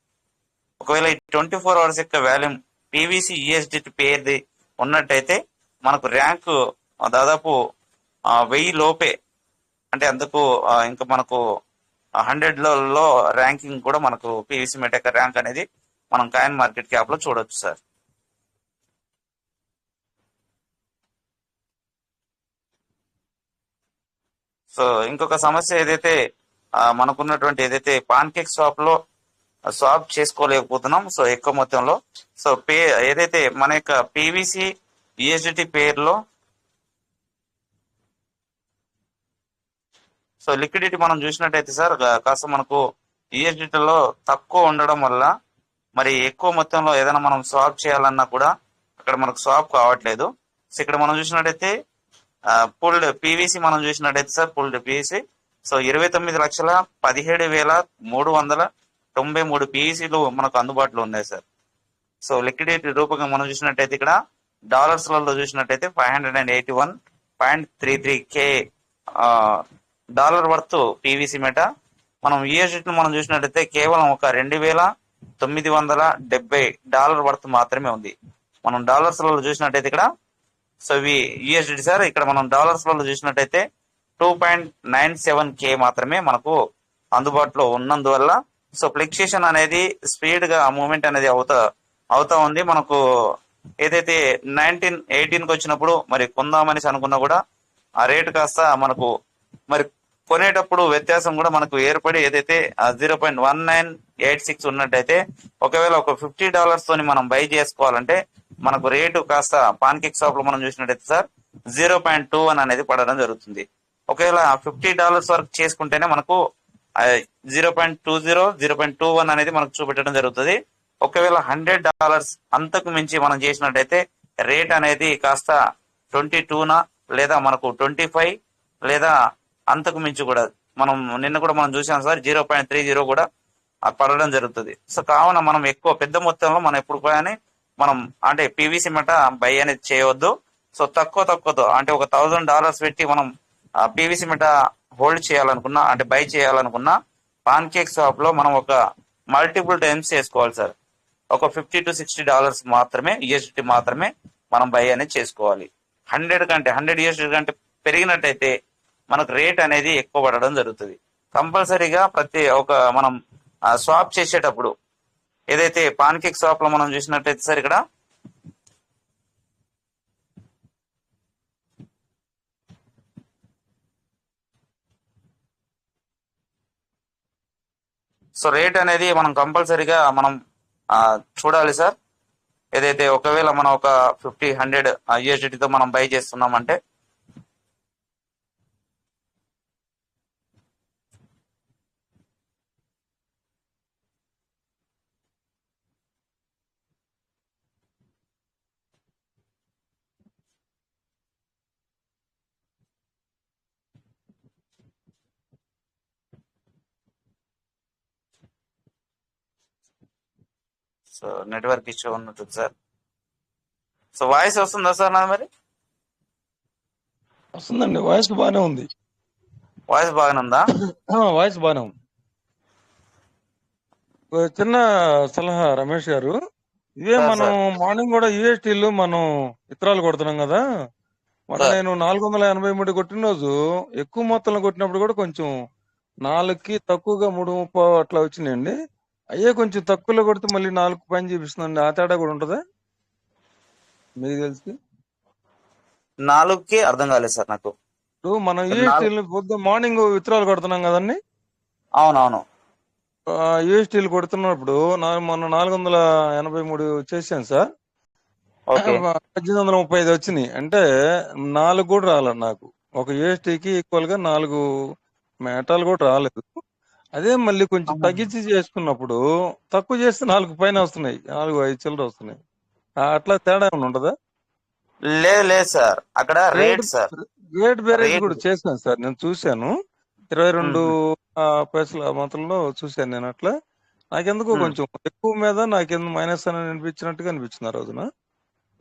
Speaker 8: ఒకవేళ ఈ 24 hours యొక్క వాల్యూమ్ పీవీసీ ఈఎస్డిటి పేరుది ఉన్నట్టయితే మనకు ర్యాంక్ దాదాపు 1000 లోపే, అంటే అందుకు ఇంకా మనకు 100లో ర్యాంకింగ్ కూడా మనకు పీవీసీ మెట్ యొక్క ర్యాంక్ అనేది మనం కాయిన్ మార్కెట్ క్యాప్ లో చూడొచ్చు సార్. సో ఇంకొక సమస్య ఏదైతే మనకున్నటువంటి ఏదైతే పాన్కేక్ షాప్ లో స్వాప్ చేసుకోలేకపోతున్నాం సో ఎక్కువ మొత్తంలో. సో ఏదైతే మన యొక్క పీవీసీ ఈఎస్డిటి పేరులో సో లిక్విడిటీ మనం చూసినట్టయితే సార్ కాస్త మనకు ఈఎస్డిటీలో తక్కువ ఉండడం వల్ల మరి ఎక్కువ మొత్తంలో ఏదైనా మనం స్వాప్ చేయాలన్నా కూడా అక్కడ మనకు స్వాప్ కావట్లేదు. సో ఇక్కడ మనం చూసినట్టయితే పుల్డ్ పీవీసీ మనం చూసినట్టయితే సార్ పుల్డ్ పీవీసీ సో 29,17,393 పీవీసీలు మనకు అందుబాటులో ఉన్నాయి సార్. సో లిక్విడిటీ రూపంగా మనం చూసినట్టయితే ఇక్కడ డాలర్స్లలో చూసినట్టయితే 581.33K dollar worth PVC meta. మనం యూఎస్డి మనం చూసినట్టయితే కేవలం ఒక $2,970 వర్త్ మాత్రమే ఉంది. మనం డాలర్స్లలో చూసినట్టయితే ఇక్కడ సో ఇవి యూఎస్డి సార్, ఇక్కడ మనం డాలర్స్లలో చూసినట్టయితే 2.97K మాత్రమే మనకు అందుబాటులో ఉన్నందువల్ల సో ఫ్లక్చుయేషన్ అనేది స్పీడ్ గా మూవ్మెంట్ అనేది అవుతా ఉంది. మనకు ఏదైతే 18కి వచ్చినప్పుడు మరి కొందామని అనుకున్నా కూడా ఆ రేటు కాస్త మనకు మరి కొనేటప్పుడు వ్యత్యాసం కూడా మనకు ఏర్పడి ఏదైతే 0.1986 ఉన్నట్టయితే ఒకవేళ ఒక $50 తోని మనం బై చేసుకోవాలంటే మనకు రేటు కాస్త పాన్కేక్ షాప్ లో మనం చూసినట్టయితే సార్ 0.21 అనేది పడడం జరుగుతుంది. ఒకవేళ $50 వరకు చేసుకుంటేనే మనకు 0.20 0.21 అనేది మనకు చూపెట్టడం జరుగుతుంది. ఒకవేళ $100 అంతకు మించి మనం చేసినట్టయితే రేట్ అనేది కాస్త 22 లేదా మనకు 25 లేదా అంతకు మించి కూడా మనం నిన్న కూడా మనం చూసాం సార్ 0.30 కూడా పడడం జరుగుతుంది. సో కావున మనం ఎక్కువ పెద్ద మొత్తంలో మనం ఎప్పుడు కానీ మనం అంటే పీవీసీ మెట బై అనేది చేయవద్దు. సో తక్కువతో అంటే ఒక $1000 పెట్టి మనం పీవీసీ మెట హోల్డ్ చేయాలనుకున్నా అంటే బై చేయాలనుకున్నా పాన్ కేక్ షాప్ లో మనం ఒక మల్టిపుల్ టైమ్స్ చేసుకోవాలి సార్. ఒక $50 to $60 మాత్రమే యూఎస్డి మాత్రమే మనం బై అనేది చేసుకోవాలి. 100 యూఎస్డి కంటే పెరిగినట్టయితే మనకు రేట్ అనేది ఎక్కువ పడడం జరుగుతుంది. కంపల్సరీగా ప్రతి ఒక మనం స్వాప్ చేసేటప్పుడు ఏదైతే పాన్ కేక్ స్వాప్ లో మనం చూసినట్టయితే సార్ ఇక్కడ సో రేట్ అనేది మనం కంపల్సరీగా మనం చూడాలి సార్. ఏదైతే ఒకవేళ మనం ఒక 50-100 యూఎస్డితో మనం బై చేస్తున్నామంటే సో నెట్వర్క్ ఇష్యూ ఉన్నట్టుంది సార్. సో వాయిస్ వస్తుందా సార్ నాది? మరి
Speaker 5: వస్తుందండి, వాయిస్ బాగానే ఉంది.
Speaker 8: వాయిస్ బాగానే ఉందా?
Speaker 5: వాయిస్ బాగానే ఉంది. ఒక చిన్న సలహా రమేష్ గారు, ఇవే
Speaker 8: సార్
Speaker 5: మనం
Speaker 8: సార్
Speaker 5: మార్నింగ్ కూడా యూఎస్టీలు మనం విత్తనాలు కొడుతున్నాం కదా. మొన్న
Speaker 8: సార్
Speaker 5: నేను 483 కొట్టిన రోజు ఎక్కువ మొత్తంలో కొట్టినప్పుడు కూడా కొంచెం 4కి తక్కువగా 3.30 అట్లా వచ్చినాయండి. అయ్యే కొంచెం తక్కువలో కొడితే మళ్ళీ 4 పైన చూపిస్తుందండి. ఆ తేడా కూడా ఉంటుందా మీకు తెలిసి?
Speaker 8: 4కి అర్థం కాలేదు సార్ నాకు.
Speaker 5: ఇప్పుడు మనం
Speaker 8: సార్ 4
Speaker 5: యూఎస్టీలు పొద్దున్న మార్నింగ్ విత్తనాలు కొడుతున్నాం కదండి.
Speaker 8: అవునవును.
Speaker 5: యూఎస్టీలు కొడుతున్నప్పుడు మొన్న 483 చేశాను సార్.
Speaker 8: ఓకే
Speaker 5: 1835 వచ్చినాయి. అంటే 4 కూడా రాలేదు నాకు. ఒక యూఎస్టీకి ఈక్వల్ గా 4 మేటాలు కూడా రాలేదు. అదే మళ్ళీ కొంచెం తగ్గించి చేసుకున్నప్పుడు తక్కువ చేస్తే 4 పైన వస్తున్నాయి, 4-5 చిల్లర వస్తున్నాయి. అట్లా తేడా ఏమైనా ఉంటుందా?
Speaker 8: లేదు సార్, అక్కడ
Speaker 5: రేట్
Speaker 8: రేట్ సార్.
Speaker 5: రేట్ బేరేజ్
Speaker 8: రేట్
Speaker 5: కూడా చేశాను సార్, నేను చూశాను. 22 పైసల మొత్తంలో చూశాను నేను. అట్లా నాకెందుకో కొంచెం ఎక్కువ మీద నాకెందుకు మైనస్ అని అనిపించినట్టుగా అనిపించింది ఆ రోజున.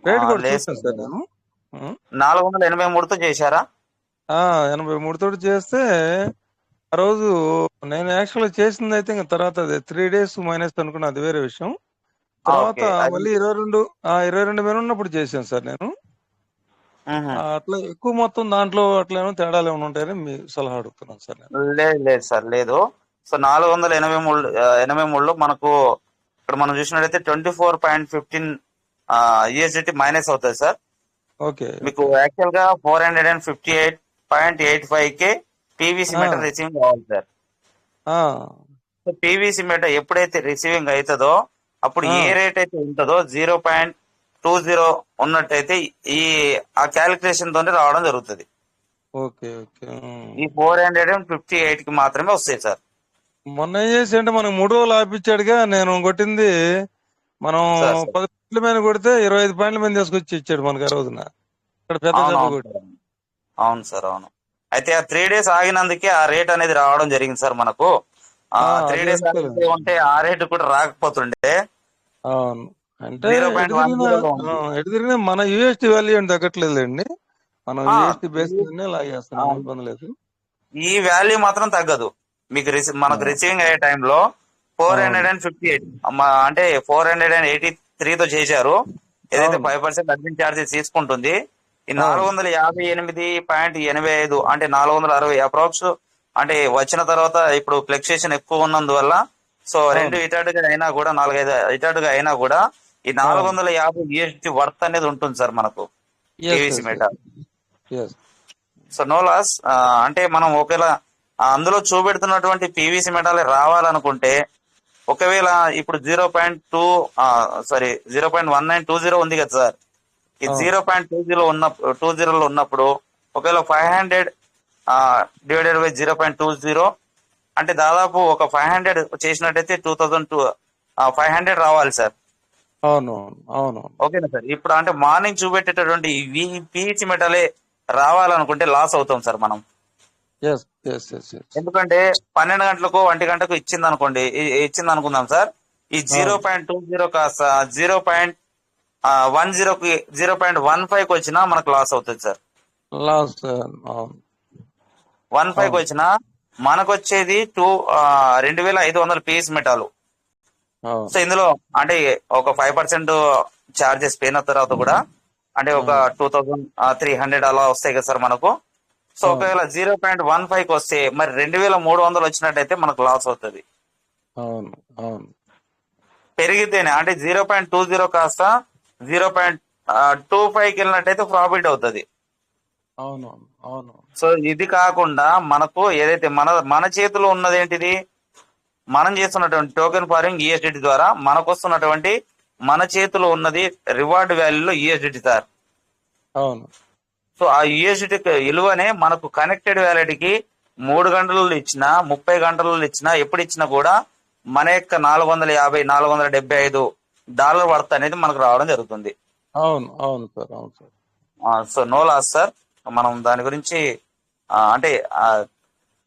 Speaker 5: రేట్ కూడా
Speaker 8: లేదు
Speaker 5: చూశాను
Speaker 8: సార్.
Speaker 5: సార్ నేను.
Speaker 8: 483తో చేశారా?
Speaker 5: 83 తోటి చేస్తే ఆ రోజు నేను యాక్చువల్గా చేసింది అయితే ఇంకా తర్వాత అది 3 days మైనస్ అనుకున్నా, అది వేరే విషయం. తర్వాత
Speaker 8: ఓకే అది
Speaker 5: మళ్ళీ 22 మీద ఉన్నప్పుడు చేశాను సార్ నేను. అట్లా ఎక్కువ మొత్తం దాంట్లో అట్లా ఏమైనా తేడాలు ఏమైనా ఉంటాయని మీ సలహా అడుగుతున్నాను సార్ నేను.
Speaker 8: లేదు సార్, లేదు. సో 483లో మనకు ఇక్కడ మనం చూసినట్టయితే 24.15 యూఎస్డిటీ మైనస్ అవుతుంది సార్.
Speaker 5: ఓకే
Speaker 8: మీకు యాక్చువల్ గా 458.85K పీవీసీ మీటర్ రిసీవింగ్ కావాలి సార్. సో పీవీసీ మీటర్ ఎప్పుడైతే రిసీవింగ్ అవుతుందో అప్పుడు ఏ రేట్ అయితే ఉంటుందో 0.20 ఉన్నట్టయితే ఆ క్యాలిక్యులేషన్ తోనే రావడం జరుగుతుంది.
Speaker 5: ఓకే ఓకే
Speaker 8: ఈ 458 కి మాత్రమే వస్తాయి సార్.
Speaker 5: మొన్న ఏం చేసి అంటే మనకు 3 రోజులు ఆపిచ్చాడుగా. నేను కొట్టింది మనం 10 పాయింట్ల మీద కొడితే 25 పాయింట్ల మీద తీసుకొచ్చి ఇచ్చాడు మనకు ఆ రోజున. ఇక్కడ పెద్ద దెబ్బ కొట్టి.
Speaker 8: అవును సార్, అవును. అయితే ఆ 3 days ఆగినందుకే ఆ రేట్ అనేది రావడం జరిగింది సార్ మనకు. 3 days ఉంటే ఆ రేట్ కూడా రాకపోతుండే.
Speaker 5: అవును, అంటే ఎటు తిరిగినా మన యూఎస్టీ వాల్యూ ఏం తగ్గట్లేదండి. మనం యూఎస్టీ బేస్ మీదనే లాగేస్తున్నాం, ఇబ్బంది లేదు.
Speaker 8: ఈ వాల్యూ మాత్రం తగ్గదు. మీకు మనకు రిసీవింగ్ అయ్యే టైంలో 458 అంటే 483తో చేశారు. ఏదైతే 5% అడ్మిన్ ఛార్జెస్ తీసుకుంటుంది. ఈ 458.85 అంటే 460 అప్రాక్స్ అంటే వచ్చిన తర్వాత ఇప్పుడు ఫ్లక్చుయేషన్ ఎక్కువ ఉన్నందువల్ల సో 2 ఇటాటుగా అయినా కూడా 4-5 ఇటాటుగా అయినా కూడా ఈ 450 యూఎస్డి వర్త్ అనేది ఉంటుంది సార్ మనకు PVC meter. So no loss. అంటే మనం ఒకవేళ అందులో చూపెడుతున్నటువంటి పీవీసీ మెటాల్ రావాలనుకుంటే ఒకవేళ ఇప్పుడు 0.1920 ఉంది కదా సార్. ఈ 0.20 ఉన్నప్పుడు ఒకవేళ 500 డివైడెడ్ బై 0.20 అంటే దాదాపు ఒక 500 చేసినట్టయితే 2500 రావాలి సార్.
Speaker 5: అవును అవును,
Speaker 8: ఓకేనా సార్. ఇప్పుడు అంటే మార్నింగ్ చూపెట్టేటటువంటి పీవీసీ మెటాలే రావాలనుకుంటే లాస్ అవుతాం సార్ మనం.
Speaker 5: ఎస్ ఎస్ ఎస్ ఎస్
Speaker 8: ఎందుకంటే 12 గంటలకు 1 గంటకు ఇచ్చింది అనుకోండి, ఇచ్చింది అనుకుందాం సార్. ఈ 0.20 కాస్త 0.10కి 0.15కి వచ్చినా మనకు లాస్ అవుతుంది సార్.
Speaker 5: లాస్ట్. అవును
Speaker 8: 15కి వచ్చినా మనకు వచ్చేది 2500 పీస్ మెటాలు.
Speaker 5: అవును
Speaker 8: సో ఇందులో అంటే ఒక 5% చార్జెస్ పోయిన తర్వాత కూడా అంటే ఒక 2300 అలా వస్తాయి కదా సార్ మనకు. సో ఒకవేళ 0.15కి వస్తే మరి 2300 వచ్చినట్టయితే మనకు లాస్ అవుతుంది.
Speaker 5: అవును అవును
Speaker 8: పెరిగితేనే అంటే 0.20 కాస్త 0.25కి వెళ్ళినట్టయితే ప్రాఫిట్ అవుతుంది.
Speaker 5: అవును అవును
Speaker 8: సో ఇది కాకుండా మనకు ఏదైతే మన చేతిలో ఉన్నది ఏంటిది, మనం చేస్తున్నటువంటి టోకెన్ ఫార్మింగ్ ఈఎస్డిటి ద్వారా మనకు వస్తున్నటువంటి మన చేతిలో ఉన్నది రివార్డ్ వాల్యూలో ఈఎస్డిటి సార్.
Speaker 5: అవును
Speaker 8: సో ఆ యూఎస్డిటి విలువనే మనకు కనెక్టెడ్ వ్యాలెట్ కి 3 గంటలు ఇచ్చినా 30 గంటలు ఇచ్చినా ఎప్పుడు ఇచ్చినా కూడా మన యొక్క $475 వర్త్ అనేది మనకు రావడం జరుగుతుంది.
Speaker 5: అవును అవును సార్. అవును sir.
Speaker 8: So no loss sir. మనం దాని గురించి అంటే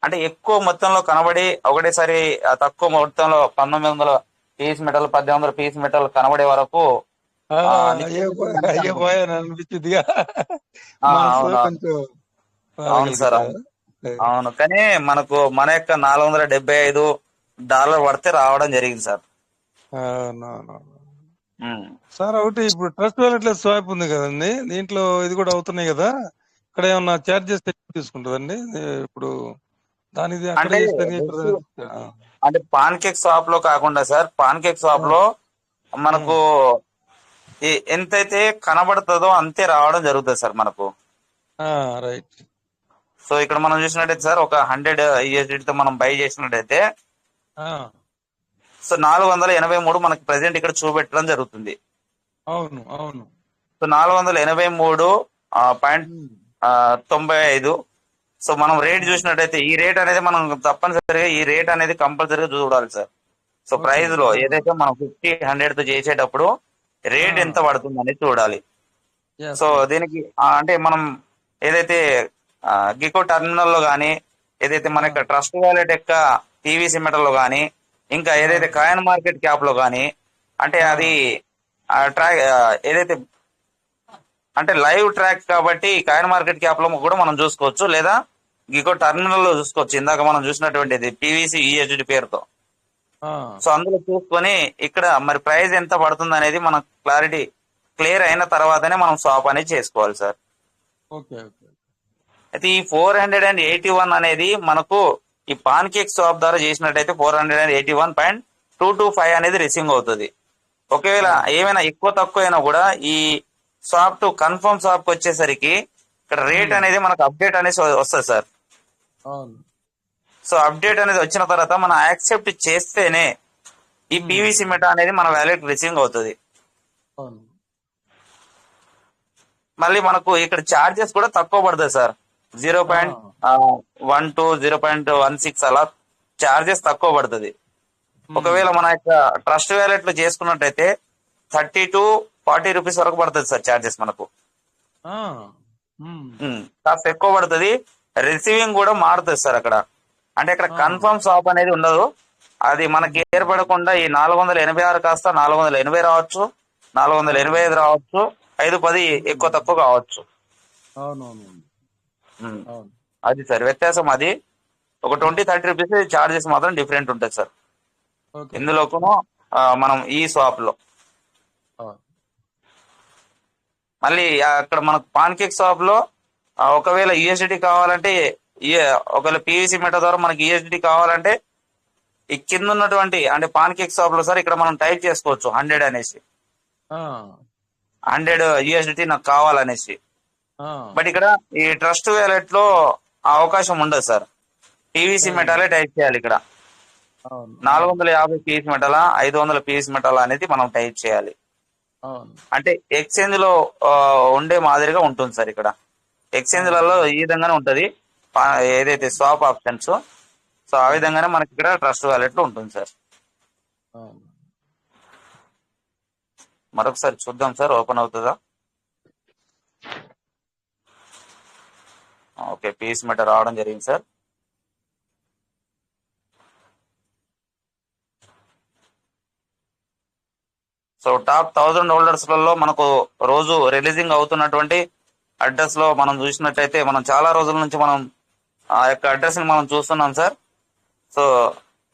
Speaker 8: అంటే ఎక్కువ మొత్తంలో కనబడి ఒకటేసారి తక్కువ మొత్తంలో 1900 పీస్ మెటల్ 1800 పీస్ మెటల్ కనబడే వరకు
Speaker 5: అయ్యో పోయాను అనిపించిందిగా మనసు
Speaker 8: అవును
Speaker 5: కొంచెం
Speaker 8: అవును సార్. అవును కానీ మనకు మన యొక్క $475 పడితే రావడం జరిగింది సార్.
Speaker 5: సార్ ఒకటి ఇప్పుడు ట్రస్ట్ వాలెట్ లో స్వాప్ ఉంది కదండి, దీంట్లో ఇది కూడా అవుతున్నాయి కదా, ఇక్కడ ఏమన్నా చార్జెస్ తీసుకుంటుందండి ఇప్పుడు దానిది అక్కడ
Speaker 8: అంటే పాన్ కేక్ షాప్ లో కాకుండా సార్, పాన్ కేక్ షాప్ లో మనకు ఎంతైతే కనబడుతుందో అంతే రావడం జరుగుతుంది సార్ మనకు.
Speaker 5: రైట్.
Speaker 8: సో ఇక్కడ మనం చూసినట్టయితే సార్ ఒక 100 USDT తో మనం బై చేసినట్టయితే సో 483 మనకి ప్రెసెంట్ ఇక్కడ చూపెట్టడం జరుగుతుంది.
Speaker 5: అవును అవును.
Speaker 8: సో 483.95. సో మనం రేట్ చూసినట్టయితే ఈ రేట్ అనేది మనం తప్పనిసరిగా ఈ రేట్ అనేది కంపల్సరీగా చూడాలి సార్. సో ప్రైస్ లో ఏదైతే మనం 50, 100 తో చేసేటప్పుడు రేట్ ఎంత పడుతుంది అనేది చూడాలి. సో దీనికి అంటే మనం ఏదైతే గికో టర్మినల్ లో గానీ, ఏదైతే మన యొక్క ట్రస్ట్ వాలెట్ యొక్క పీవీసీ మెటల్ లో గానీ, ఇంకా ఏదైతే కాయిన్ మార్కెట్ క్యాప్ లో గానీ, అంటే అది ట్రాక్ ఏదైతే అంటే లైవ్ ట్రాక్ కాబట్టి కాయిన్ మార్కెట్ క్యాప్ లో కూడా మనం చూసుకోవచ్చు, లేదా గికో టర్మినల్ లో చూసుకోవచ్చు. ఇందాక మనం చూసినటువంటిది పీవీసీ ఈఎస్డి పేరుతో. సో అందులో చూసుకొని ఇక్కడ మరి ప్రైస్ ఎంత పడుతుంది అనేది మనకు క్లియర్ అయిన తర్వాతనే మనం స్వాప్ అనేది చేసుకోవాలి సార్. అయితే ఈ 481 అనేది మనకు ఈ పాన్ కేక్ స్వాప్ ద్వారా చేసినట్టయితే 481.225 అనేది రిసీవింగ్ అవుతుంది. ఒకవేళ ఏమైనా ఎక్కువ తక్కువ అయినా కూడా ఈ స్వాప్ టు కన్ఫర్మ్ స్వాప్ వచ్చేసరికి ఇక్కడ రేట్ అనేది మనకు అప్డేట్ అనేది వస్తుంది సార్. సో అప్డేట్ అనేది వచ్చిన తర్వాత మనం యాక్సెప్ట్ చేస్తేనే ఈ పీవీసీ మెటా అనేది మన వ్యాలెట్ రిసీవింగ్ అవుతుంది. మళ్ళీ మనకు ఇక్కడ చార్జెస్ కూడా తక్కువ పడుతుంది సార్. 0.12 0.16 అలా చార్జెస్ తక్కువ పడుతుంది. ఒకవేళ మన యొక్క ట్రస్ట్ వ్యాలెట్ లో చేసుకున్నట్టయితే 30 to 40 రూపీస్ వరకు పడుతుంది సార్ చార్జెస్ మనకు. కాస్త ఎక్కువ పడుతుంది. రిసీవింగ్ కూడా మారుతుంది సార్ అక్కడ. అంటే ఇక్కడ కన్ఫర్మ్ షాప్ అనేది ఉండదు. అది మనకి ఏర్పడకుండా ఈ 486 కాస్త 480 రావచ్చు, 485 రావచ్చు, 5-10 ఎక్కువ తక్కువ కావచ్చు. అది సార్ వ్యత్యాసం. అది ఒక 20-30 రూపీస్ చార్జెస్ మాత్రం డిఫరెంట్ ఉంటుంది సార్ ఇందులోకు మనం ఈ స్వాప్ లో. మళ్ళీ అక్కడ మనకు పాన్ కేక్ షాప్ లో ఒకవేళ యూఎస్డిటీ కావాలంటే, ఒకవేళ పీవీసీ మెటా ద్వారా మనకి యూఎస్డిటీ కావాలంటే ఈ కింద ఉన్నటువంటి అంటే పాన్ కేక్ షాప్ లో సార్ ఇక్కడ మనం టైప్ చేసుకోవచ్చు 100 అనేసి, 100 యూఎస్డిటీ నాకు కావాలనేసి. బట్ ఇక్కడ ఈ ట్రస్ట్ వ్యాలెట్ లో ఆ అవకాశం ఉండదు సార్. పీవీసీ మెటాలే టైప్ చేయాలి ఇక్కడ. 450 పీస్ మెటలా 500 పీస్ మెటలా అనేది మనం టైప్ చేయాలి. అంటే ఎక్స్చేంజ్ లో ఉండే మాదిరిగా ఉంటుంది సార్. ఇక్కడ ఎక్స్చేంజ్లలో ఈ విధంగానే ఉంటది ఏదైతే స్వాప్ ఆప్షన్స్. సో ఆ విధంగానే మనకి ఇక్కడ ట్రస్ట్ వ్యాలెట్ లో ఉంటుంది సార్. మరొకసారి చూద్దాం సార్, ఓపెన్ అవుతుందా? ఓకే, పీస్ మెటా రావడం జరిగింది సార్. సో టాప్ 1000 హోల్డర్స్ లలో మనకు రోజు రిలీజింగ్ అవుతున్నటువంటి అడ్రస్ లో మనం చూసినట్టయితే మనం చాలా రోజుల నుంచి మనం ఆ యొక్క అడ్రస్ ని మనం చూస్తున్నాం సార్. సో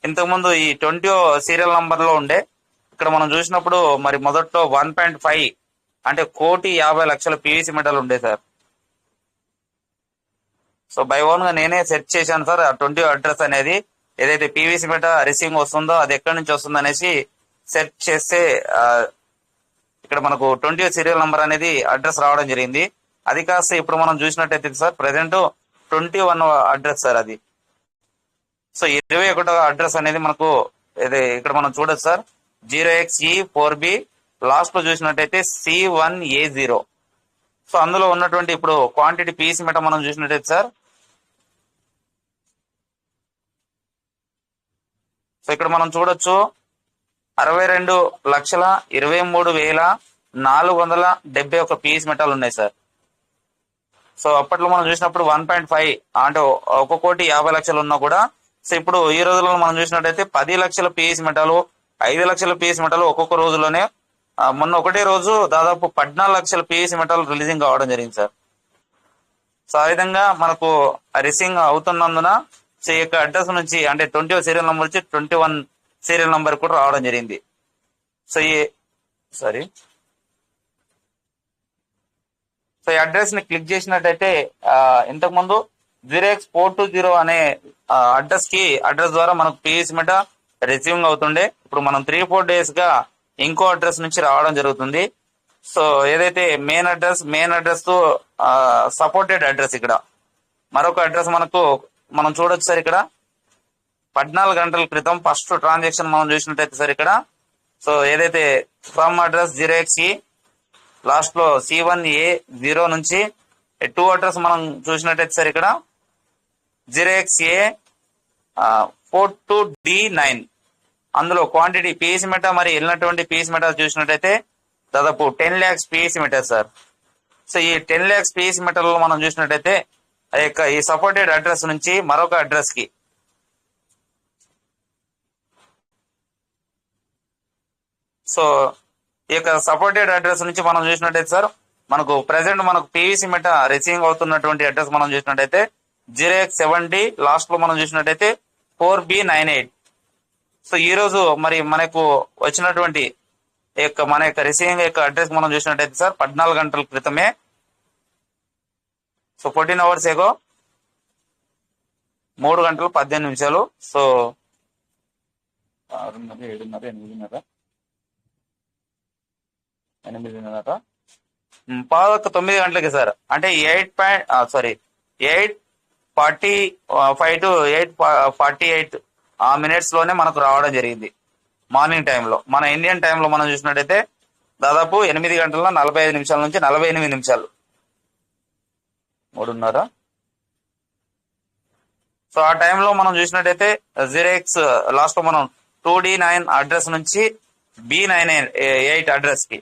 Speaker 8: ఇంతకుముందు ఈ 20 సీరియల్ నంబర్ లో ఉండే, ఇక్కడ మనం చూసినప్పుడు మరి మొదట్లో 1.5 అంటే 1,50,00,000 పీవీసీ మెటల్ ఉండే సార్. సో బై ఓన్ గా నేనే సెర్చ్ చేశాను సార్ ఆ 20 అడ్రస్ అనేది, ఏదైతే పీవీసీ మెట రిసీవింగ్ వస్తుందో అది ఎక్కడి నుంచి వస్తుంది అనేసి సెర్చ్ చేస్తే ఇక్కడ మనకు 20 సీరియల్ నంబర్ అనేది అడ్రస్ రావడం జరిగింది. అది కాస్త ఇప్పుడు మనం చూసినట్టయితే సార్ ప్రెసెంట్ 21 అడ్రస్ సార్ అది. సో 21వ అడ్రస్ అనేది మనకు ఇక్కడ మనం చూడొచ్చు సార్ 0xE4B లాస్ట్ లో చూసినట్టయితే C1A0. సో అందులో ఉన్నటువంటి ఇప్పుడు క్వాంటిటీ పీస్ మెట మనం చూసినట్టయితే సార్, సో ఇక్కడ మనం చూడొచ్చు 62,23,471 పీస్ మెటల్ ఉన్నాయి సార్. సో అప్పట్లో మనం చూసినప్పుడు 1.5 అంటే 1,50,00,000 ఉన్నా కూడా, సో ఇప్పుడు ఈ రోజుల్లో మనం చూసినట్టయితే 10 లక్షల పీస్ మెటల్, 5 లక్షల పీస్ మెటల్ ఒక్కొక్క రోజులోనే, మొన్న ఒకటే రోజు దాదాపు 14 లక్షల పీస్ మెటల్ రిలీజింగ్ కావడం జరిగింది సార్. సో ఆ విధంగా మనకు రిసీవింగ్ అవుతున్నందున సో ఈ యొక్క అడ్రస్ నుంచి అంటే 20 సీరియల్ నంబర్ నుంచి 21 సీరియల్ నంబర్ కూడా రావడం జరిగింది. సో సో ఈ అడ్రస్ ని క్లిక్ చేసినట్టయితే ఇంతకు ముందు 0x420 అనే అడ్రస్ ద్వారా మనకు పీస్ మెట రిసీవింగ్ అవుతుండే. ఇప్పుడు మనం 3-4 డేస్ గా ఇంకో అడ్రస్ నుంచి రావడం జరుగుతుంది. సో ఏదైతే మెయిన్ అడ్రస్ తో సపోర్టెడ్ అడ్రస్ ఇక్కడ మరొక అడ్రస్ మనం చూడొచ్చు సార్. ఇక్కడ 14 గంటల క్రితం ఫస్ట్ ట్రాన్సాక్షన్ మనం చూసినట్టయితే సార్ ఇక్కడ, సో ఏదైతే ఫ్రమ్ అడ్రస్ 0xE లాస్ట్ లో C1A0 నుంచి 2 అడ్రస్ మనం చూసినట్టయితే సార్ ఇక్కడ 0xA42D9 అందులో క్వాంటిటీ పీస్ మెట మరి వెళ్ళినటువంటి పీస్ మెట చూసినట్టయితే దాదాపు 10 lakhs పీస్ మెటర్ సార్. సో ఈ 10 lakhs పీస్ మెటర్ లో మనం చూసినట్టయితే ఈ సపోర్టెడ్ అడ్రస్ నుంచి మరొక అడ్రస్ కి, సో ఈ యొక్క సపోర్టెడ్ అడ్రస్ నుంచి మనం చూసినట్టయితే సార్ మనకు ప్రెసెంట్ మనకు పీవీసీ మెట రిసీవింగ్ అవుతున్నటువంటి అడ్రస్ మనం చూసినట్టయితే 0x7D లాస్ట్ లో మనం చూసినట్టయితే 4B98. సో ఈ రోజు మరి మనకు వచ్చినటువంటి మన యొక్క రిసీవింగ్ యొక్క అడ్రస్ మనం చూసినట్టయితే సార్ 14 గంటల క్రితమే, సో 14 hours ఏగో 3 గంటలు 18 నిమిషాలు, సో 6:30, 7:30, 8:30 9 గంటలకి సార్. అంటే 8:45 to 8:48 మినిట్స్ లోనే మనకు రావడం జరిగింది మార్నింగ్ టైంలో. మన ఇండియన్ టైంలో మనం చూసినట్టయితే దాదాపు 8:45 నిమిషాల నుంచి 48 నిమిషాలు 3:30. సో ఆ టైంలో మనం చూసినట్టయితే 0x లాస్ట్ లో మనం 2D9 అడ్రస్ నుంచి B98 అడ్రస్ కి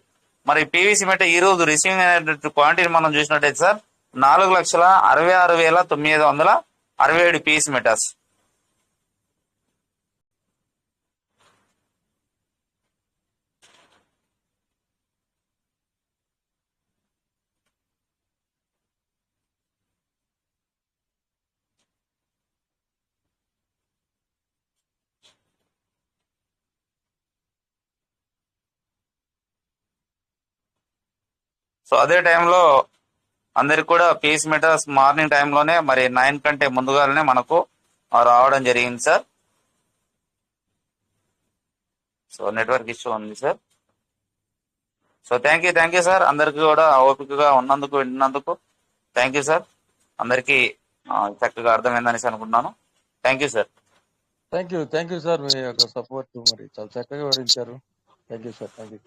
Speaker 8: మరి పీవీసీ మెట ఈ రోజు రిసీవింగ్ అయినటువంటి క్వాంటిటీ మనం చూసినట్టయితే సార్ 4,66,967 పీస్ మెటర్స్. సో అదే టైంలో అందరికి కూడా పీస్ మెటర్స్ మార్నింగ్ టైంలోనే మరి 9 కంటే ముందుగానే మనకు రావడం జరిగింది సార్. సో నెట్వర్క్ ఇష్యూ ఉంది sir. So thank you sir, అందరికి కూడా ఓపికగా ఉన్నందుకు విన్నందుకు థ్యాంక్ యూ సార్. అందరికీ చక్కగా అర్థమైందనేసి అనుకుంటున్నాను. Thank you sir.
Speaker 5: Thank you sir, మీ యొక్క సపోర్ట్ మరి చాలా చక్కగా వివరించారు. Thank you sir.
Speaker 8: Thank you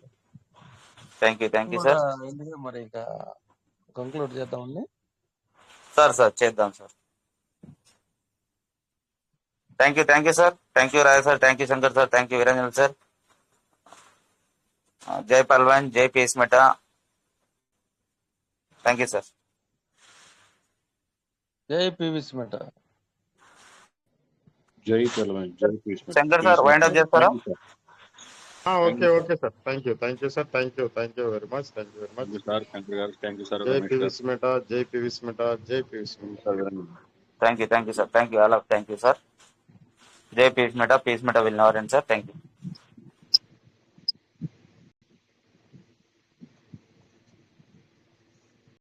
Speaker 8: sir.
Speaker 5: ఎందుకంటే మరి ఇంకా కంక్లూడ్ చేద్దామండి
Speaker 8: సార్ చేద్దాం sir. Thank you sir. Thank you Rai sir, thank you Shankar sir, thank you Veeranjan sir. జై పల్వాన్, జై Peace Meta. Thank you sir.
Speaker 5: జై పీవీసీ మెటా.
Speaker 3: జై పల్వాన్, జై Peace Meta.
Speaker 8: Shankar sir wind up చేస్తారా?
Speaker 2: Okay okay sir. Thank you sir. Thank you very much.
Speaker 9: Sir thank you sir
Speaker 2: జై
Speaker 9: Ramesh
Speaker 2: PV
Speaker 9: గారు
Speaker 2: స్మిట, జై పివి స్మిట, జై పివి స్మిట.
Speaker 8: Thank you sir. Thank you all of thank you sir. జై Peace Meta will never end sir. Thank you.